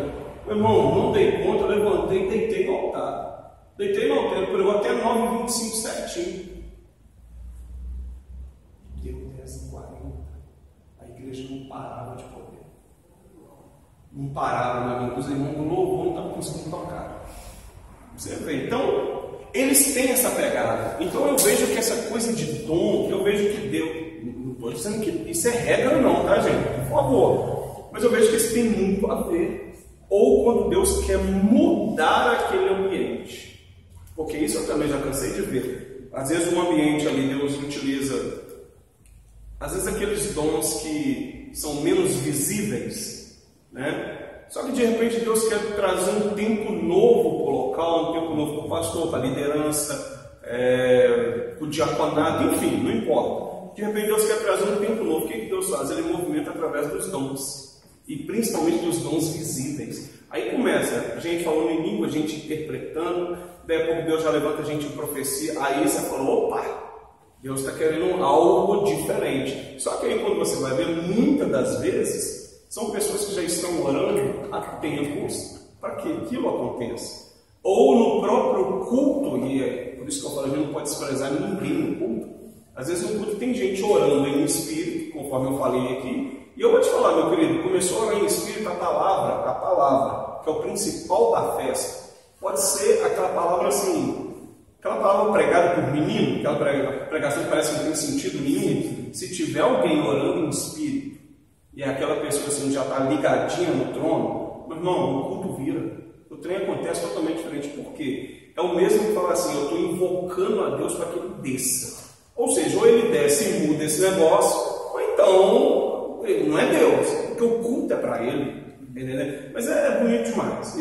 Meu irmão, não dei conta, eu levantei e deitei no altar. Deitei no altar, pregou até 9h25 certinho. Deu 10h40. A igreja não parava de poder. Não parava, meu irmão. Os irmãos do louvor não estavam conseguindo tocar. Você vê? Então, eles têm essa pegada. Então eu vejo que essa coisa de dom, eu vejo que Deus. Não estou dizendo que isso é regra, não, tá, gente? Por favor. Mas eu vejo que isso tem muito a ver. Ou quando Deus quer mudar aquele ambiente. Porque isso eu também já cansei de ver. Às vezes um ambiente ali Deus utiliza, às vezes aqueles dons que são menos visíveis, né? Só que de repente Deus quer trazer um tempo novo para o local, um tempo novo para o pastor, para a liderança, para o diaconato, enfim, não importa. De repente Deus quer trazer um tempo novo. O que Deus faz? Ele movimenta através dos dons. E principalmente dos dons visíveis. Aí começa a gente falando em língua, a gente interpretando, daí a pouco Deus já levanta a gente em profecia, aí você falou, opa, Deus está querendo algo diferente. Só que aí quando você vai ver, muitas das vezes, são pessoas que já estão orando há tempos para que aquilo aconteça. Ou no próprio culto, e é por isso que eu falo, a gente não pode desprezar ninguém no culto. Às vezes no culto tem gente orando em espírito, conforme eu falei aqui, e eu vou te falar, meu querido, começou a orar em espírito, a palavra, que é o principal da festa, pode ser aquela palavra assim, aquela palavra pregada por menino, aquela pregação que parece que não tem sentido nenhum. Se tiver alguém orando em espírito, e aquela pessoa assim, já está ligadinha no trono, meu irmão, o culto vira. O trem acontece totalmente diferente. Por quê? É o mesmo que falar assim, eu estou invocando a Deus para que ele desça. Ou seja, ou ele desce e muda esse negócio, ou então não é Deus, porque o culto é para ele. Entendeu? Mas é bonito demais.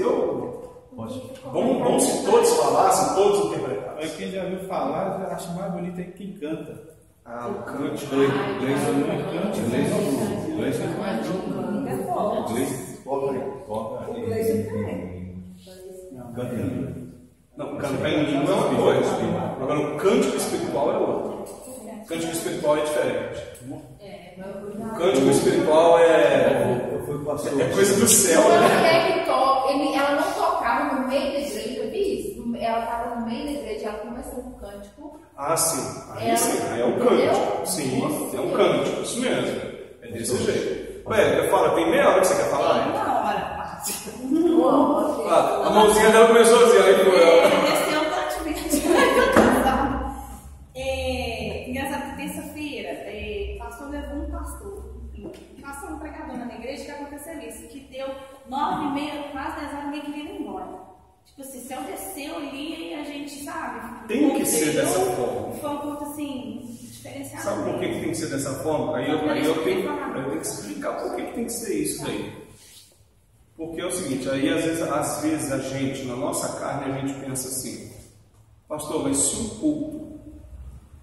Vamos se todos falassem, todos interpretassem. Mas quem já ouviu falar, já acha mais bonito é quem canta. O cântico. Não, cantar em língua é uma coisa. Agora, o cântico espiritual é outro. O cântico espiritual é diferente. O cântico espiritual é coisa do céu, né? Ela não tocava no meio da igreja, eu vi isso. Ela estava no meio da igreja, ela começou com o cântico. Ah, sim. Aí é um cântico. Sim, é um cântico, isso mesmo. É desse jeito. Ué, fala, tem meia hora que você quer falar? Uma hora. A mãozinha dela começou assim, aí foi ela. Desceu praticamente. Engraçado que terça-feira, o pastor levou um pastor, um pregador na minha igreja, que aconteceu isso, que deu 9h30, quase 10 horas, ninguém queria ir embora. Tipo assim, o céu desceu ali e a gente, sabe? Tem que ser dessa forma. Foi um ponto assim, diferenciado. Sabe por que tem que ser dessa forma? Aí eu tenho que explicar por que tem que ser isso daí. Porque é o seguinte, aí às vezes a gente, na nossa carne, a gente pensa assim, pastor, mas se o culto,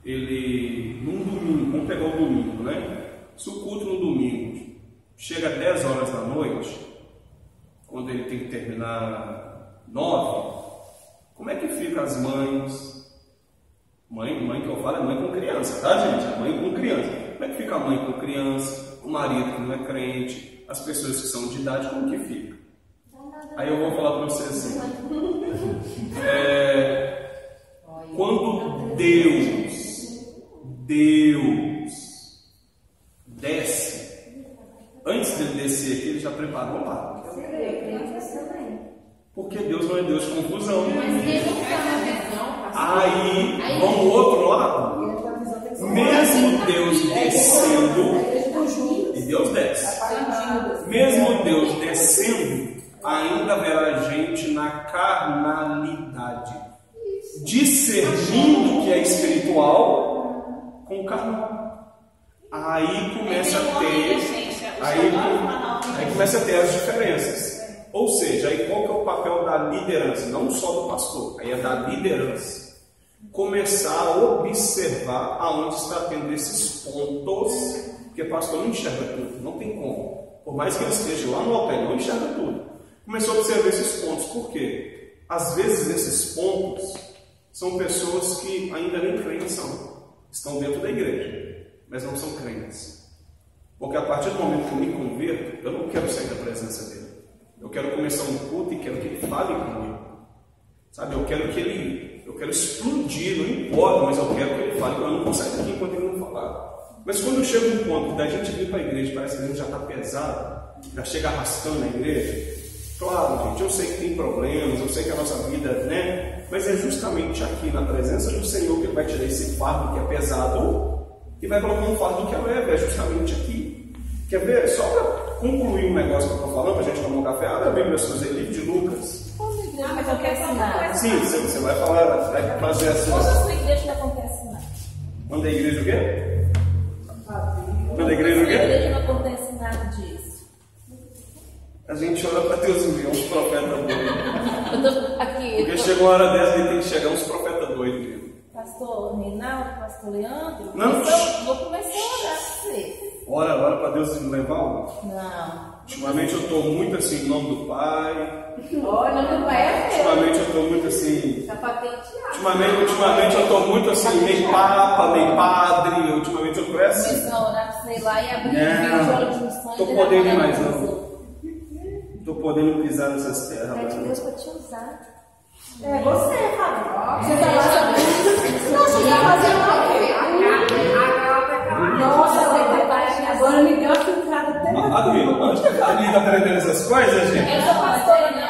ele, num domingo, vamos pegar o domingo, né? Se o culto no domingo chega às 10 horas da noite, quando ele tem que terminar 9, como é que fica as mães? Mãe que eu falo é mãe com criança, tá, gente? É mãe com criança. Como é que fica a mãe com criança? O marido que não é crente? As pessoas que são de idade, como que fica? Aí eu vou falar para você assim. Quando Deus desce, antes dele descer aqui, ele já preparou lá. Porque Deus não é Deus de confusão. Aí, vamos ao outro lado. Mesmo Deus descendo, e Deus desce, mesmo Deus descendo, ainda haverá gente na carnalidade, discernindo que é espiritual com o carnal. Aí começa a ter as diferenças. Ou seja, aí qual que é o papel da liderança? Não só do pastor, aí é da liderança. Começar a observar aonde está tendo esses pontos, porque o pastor não enxerga tudo, não tem como. Por mais que ele esteja lá no altar, ele não enxerga tudo. Começou a observar esses pontos, por quê? Às vezes esses pontos são pessoas que ainda nem crentes são, estão dentro da igreja, mas não são crentes. Porque a partir do momento que eu me converto, eu não quero sair da presença dele. Eu quero começar um culto e quero que ele fale comigo. Sabe, eu quero explodir, não importa, mas eu quero que ele fale. Eu não consigo sair daqui enquanto ele não falar. Mas quando chega um ponto da gente vir para a igreja, parece que a gente já está pesado, já chega arrastando a igreja. Claro, gente, eu sei que tem problemas, eu sei que a nossa vida, né? Mas é justamente aqui, na presença do Senhor, que ele vai tirar esse fardo que é pesado e vai colocar um fardo que é leve, é justamente aqui. Quer ver? Só para concluir um negócio que eu estou falando, para a gente tomar um café, abre a Bíblia, fazer livro de Lucas. Mas eu quero ensinar. Sim, você vai falar, vai fazer assim. Quando a sua igreja não acontece nada? Quando a igreja o quê? Quando a igreja o quê? A igreja não acontece nada disso. A gente ora para Deus enviar uns profetas doidos. Aqui. Porque chega uma hora dessa e tem que chegar uns profetas doidos mesmo. Pastor Reinaldo, pastor Leandro, não. Vou começar a orar para você. Ora para Deus levar o. Não. Ultimamente eu estou muito assim, em nome do Pai. Olha, não vai Ultimamente eu estou muito assim. Tá patenteado. Ultimamente eu estou muito assim, meio papa, meio padre. Ultimamente eu estou assim. Começou a orar, sei lá, e abrir o olho de um sonho. Estou podendo ir mais não. Estou podendo pisar nessas terras. Pede Deus para te usar. É você, Fábio. Você tá lá. Você tá fazendo. Nossa, agora me deu a filtrada até. Onde que a Gabi está aprendendo essas coisas, gente? Eu sou pastora, né?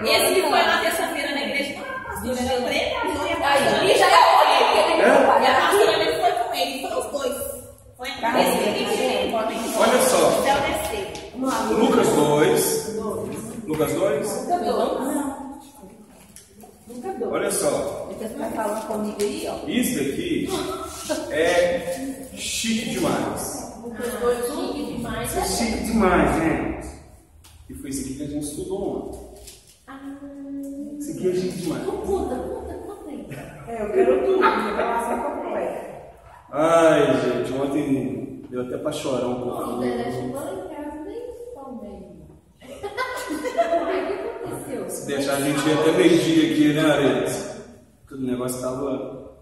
Esse que foi na terça-feira na igreja, pastor, era o pregador e a pastora já e a pastora ali foi com ele, foram os dois. Foi Olha só. Céu Lucas 2. Lucas 2? Olha só. Você vai falando comigo aí, ó. Isso daqui é chique demais. Chique demais. É chique demais, gente. E foi isso aqui que a gente estudou ontem. Isso aqui é chique demais. Conta aí. Eu quero tudo, eu quero passar completa. Ai, gente, ontem deu até pra chorar um pouco. Não, Dedé chegou lá em casa nem também. O que aconteceu? Se deixar a gente ir até meio-dia aqui, né, Aredes? O negócio tava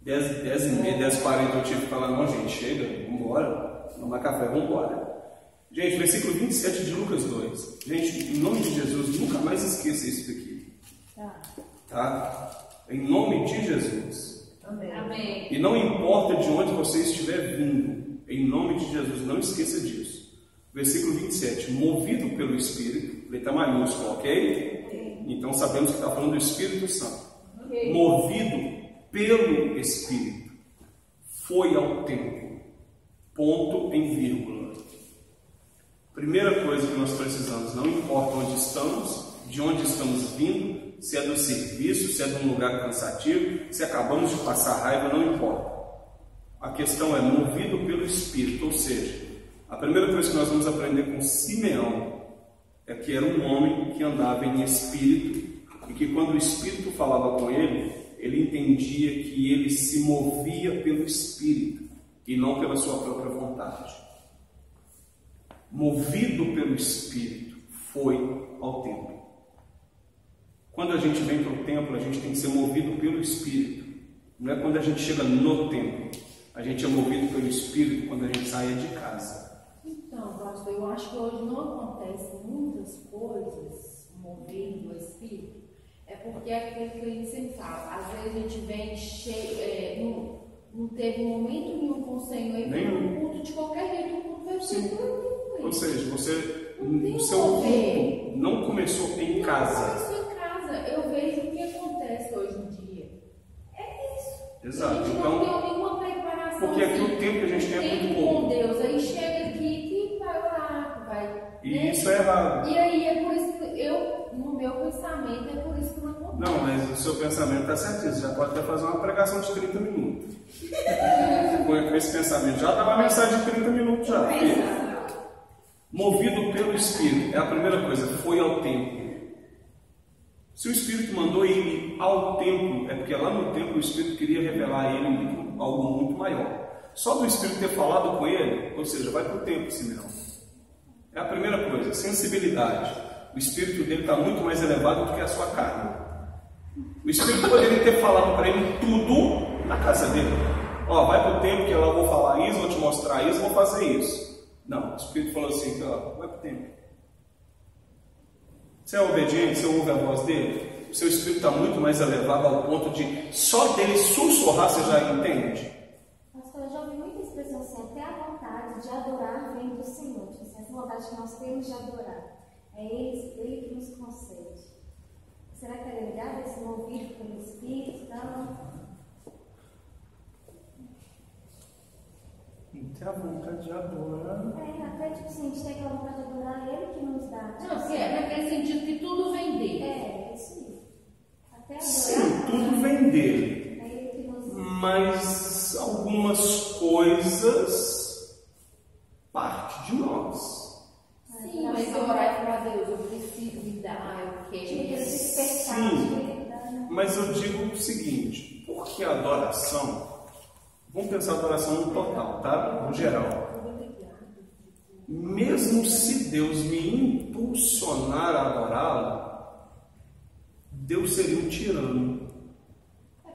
10h30, 10h40, eu tive que falar, não, gente, chega, vambora, tomar café, vambora. Gente, versículo 27 de Lucas 2. Gente, em nome de Jesus, nunca mais esqueça isso daqui. Tá? Em nome de Jesus. Amém. E não importa de onde você estiver vindo, em nome de Jesus, não esqueça disso. Versículo 27, movido pelo Espírito, letra maiúscula, ok? Então sabemos que está falando do Espírito Santo. Movido pelo Espírito, foi ao templo, ponto em vírgula. Primeira coisa que nós precisamos, não importa onde estamos, de onde estamos vindo, se é do serviço, se é de um lugar cansativo, se acabamos de passar raiva, não importa. A questão é movido pelo Espírito, ou seja, a primeira coisa que nós vamos aprender com Simeão é que era um homem que andava em espírito e que quando o Espírito falava com ele, ele entendia que ele se movia pelo Espírito e não pela sua própria vontade. Movido pelo Espírito, foi ao templo. Quando a gente vem para o templo, a gente tem que ser movido pelo Espírito. Não é quando a gente chega no templo. A gente é movido pelo Espírito quando a gente sai de casa. Então, pastor, eu acho que hoje não acontecem muitas coisas movendo o Espírito. É porque é aquilo que a gente sempre fala. Às vezes a gente vem cheio, não teve momento nenhum com o Senhor. E vem um culto de qualquer jeito, o culto vai ser tudo. Ou seja, o seu culto não começou em casa. Não começou em casa. Eu vejo o que acontece hoje em dia. É isso. Exato. A gente Então, não tem nenhuma preparação. porque aqui o tempo que a gente tem é muito pouco. Com Deus. Aí chega aqui que vai orar, vai. E né? isso é errado. E aí é por isso que no meu pensamento, é por isso que não acontece. Não, mas o seu pensamento está certíssimo. Já pode até fazer uma pregação de 30 minutos. Com esse pensamento. Já dá uma mensagem de 30 minutos já. Filho. Movido pelo Espírito. É a primeira coisa. Foi ao templo. Se o Espírito mandou ele ao templo, é porque lá no templo o Espírito queria revelar a ele algo muito maior. Só do Espírito ter falado com ele, ou seja, vai para o templo, Simeão. É a primeira coisa. Sensibilidade. O Espírito dele está muito mais elevado do que a sua carne. O Espírito poderia ter falado para ele tudo na casa dele. Ó, vai para o templo que eu vou falar isso, vou te mostrar isso, vou fazer isso. Não, o Espírito falou assim, ó, vai para o templo. Você é obediente, você ouve a voz dele, o seu Espírito está muito mais elevado ao ponto de só dele sussurrar, você já entende? Pastor, eu já ouvi muita expressão assim, até a vontade de adorar vem do Senhor. Tipo assim, essa vontade que nós temos de adorar. É Ele que nos concede. Será que é ligado esse movido pelo Espírito? Não. Tem a vontade de adorar. Até tipo assim, a gente tem aquela vontade de adorar Ele que nos dá. Tipo, Não, que é naquele sentido que tudo vem dele. É, isso aí. Até adorar. Sim, tudo vem dele. É Ele que nos dá. Mas algumas coisas partem de nós. Sim, mas orar e falar, Deus, eu preciso me dar, eu quero. que a adoração, vamos pensar a adoração no total, tá? No geral. Mesmo se Deus me impulsionar a adorá-lo, Deus seria um tirano.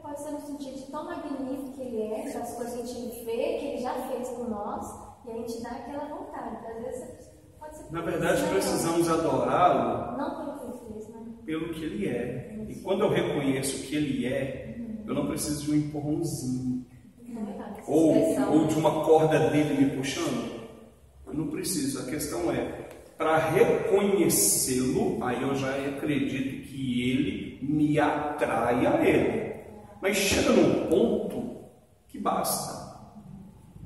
Pode ser no sentido de tão magnífico que Ele é, das coisas que a gente vê, que Ele já fez por nós, e a gente dá aquela vontade. Às vezes pode ser. Na verdade, precisamos adorá-lo não pelo que Ele fez, mas pelo que Ele é. E quando eu reconheço que Ele é, eu não preciso de um empurrãozinho. Ou de uma corda dele me puxando. Eu não preciso. A questão é, para reconhecê-lo, aí eu já acredito que Ele me atrai a Ele. Mas chega num ponto que basta.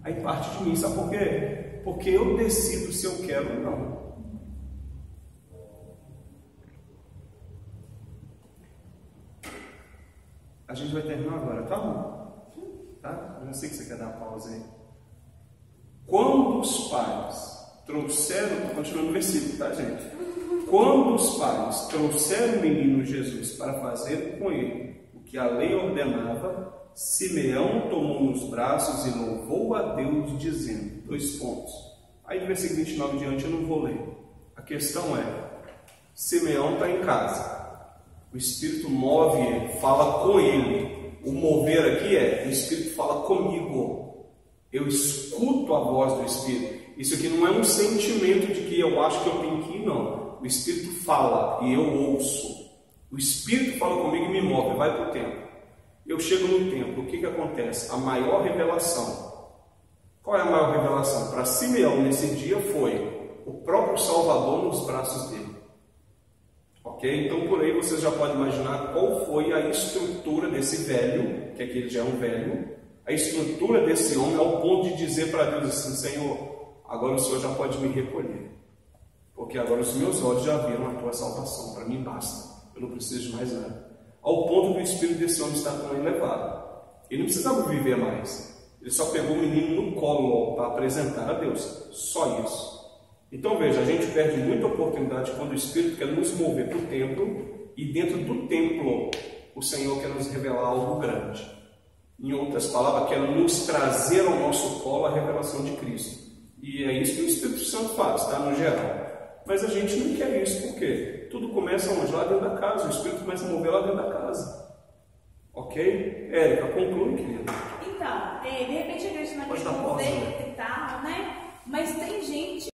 Aí parte de mim, sabe por quê? Porque eu decido se eu quero ou não. A gente vai terminar agora, tá bom? Tá? Eu já sei que você quer dar uma pausa aí. Quando os pais trouxeram, estou continuando no versículo, tá, gente? Quando os pais trouxeram o menino Jesus para fazer com ele o que a lei ordenava, Simeão tomou nos braços e louvou a Deus, dizendo, 2 pontos. Aí do versículo 29 em diante eu não vou ler. A questão é, Simeão está em casa. O Espírito move ele, fala com ele. O mover aqui é, o Espírito fala comigo. Eu escuto a voz do Espírito. Isso aqui não é um sentimento de que eu acho que eu tenho que ir, não. O Espírito fala e eu ouço. O Espírito fala comigo e me move, vai para o templo. Eu chego no templo, o que acontece? A maior revelação. Qual é a maior revelação? Para Simeão, nesse dia, foi o próprio Salvador nos braços dele. Ok? Então, por aí você já pode imaginar qual foi a estrutura desse velho, que aqui ele já é um velho, a estrutura desse homem ao ponto de dizer para Deus assim, Senhor, agora o Senhor já pode me recolher. Porque agora os meus olhos já viram a tua salvação, para mim basta. Eu não preciso de mais nada. Ao ponto do espírito desse homem estar tão elevado. Ele não precisava viver mais. Ele só pegou o menino no colo para apresentar a Deus. Só isso. Então veja, a gente perde muita oportunidade quando o Espírito quer nos mover para o templo e dentro do templo o Senhor quer nos revelar algo grande. Em outras palavras, quer nos trazer ao nosso colo a revelação de Cristo. E é isso que o Espírito Santo faz, tá? No geral. Mas a gente não quer isso, por quê? Tudo começa onde? Lá dentro da casa. O Espírito começa a mover lá dentro da casa. Ok? Érica, conclui, querida. Então, de repente a igreja não quer mover e tal, né? Mas tem gente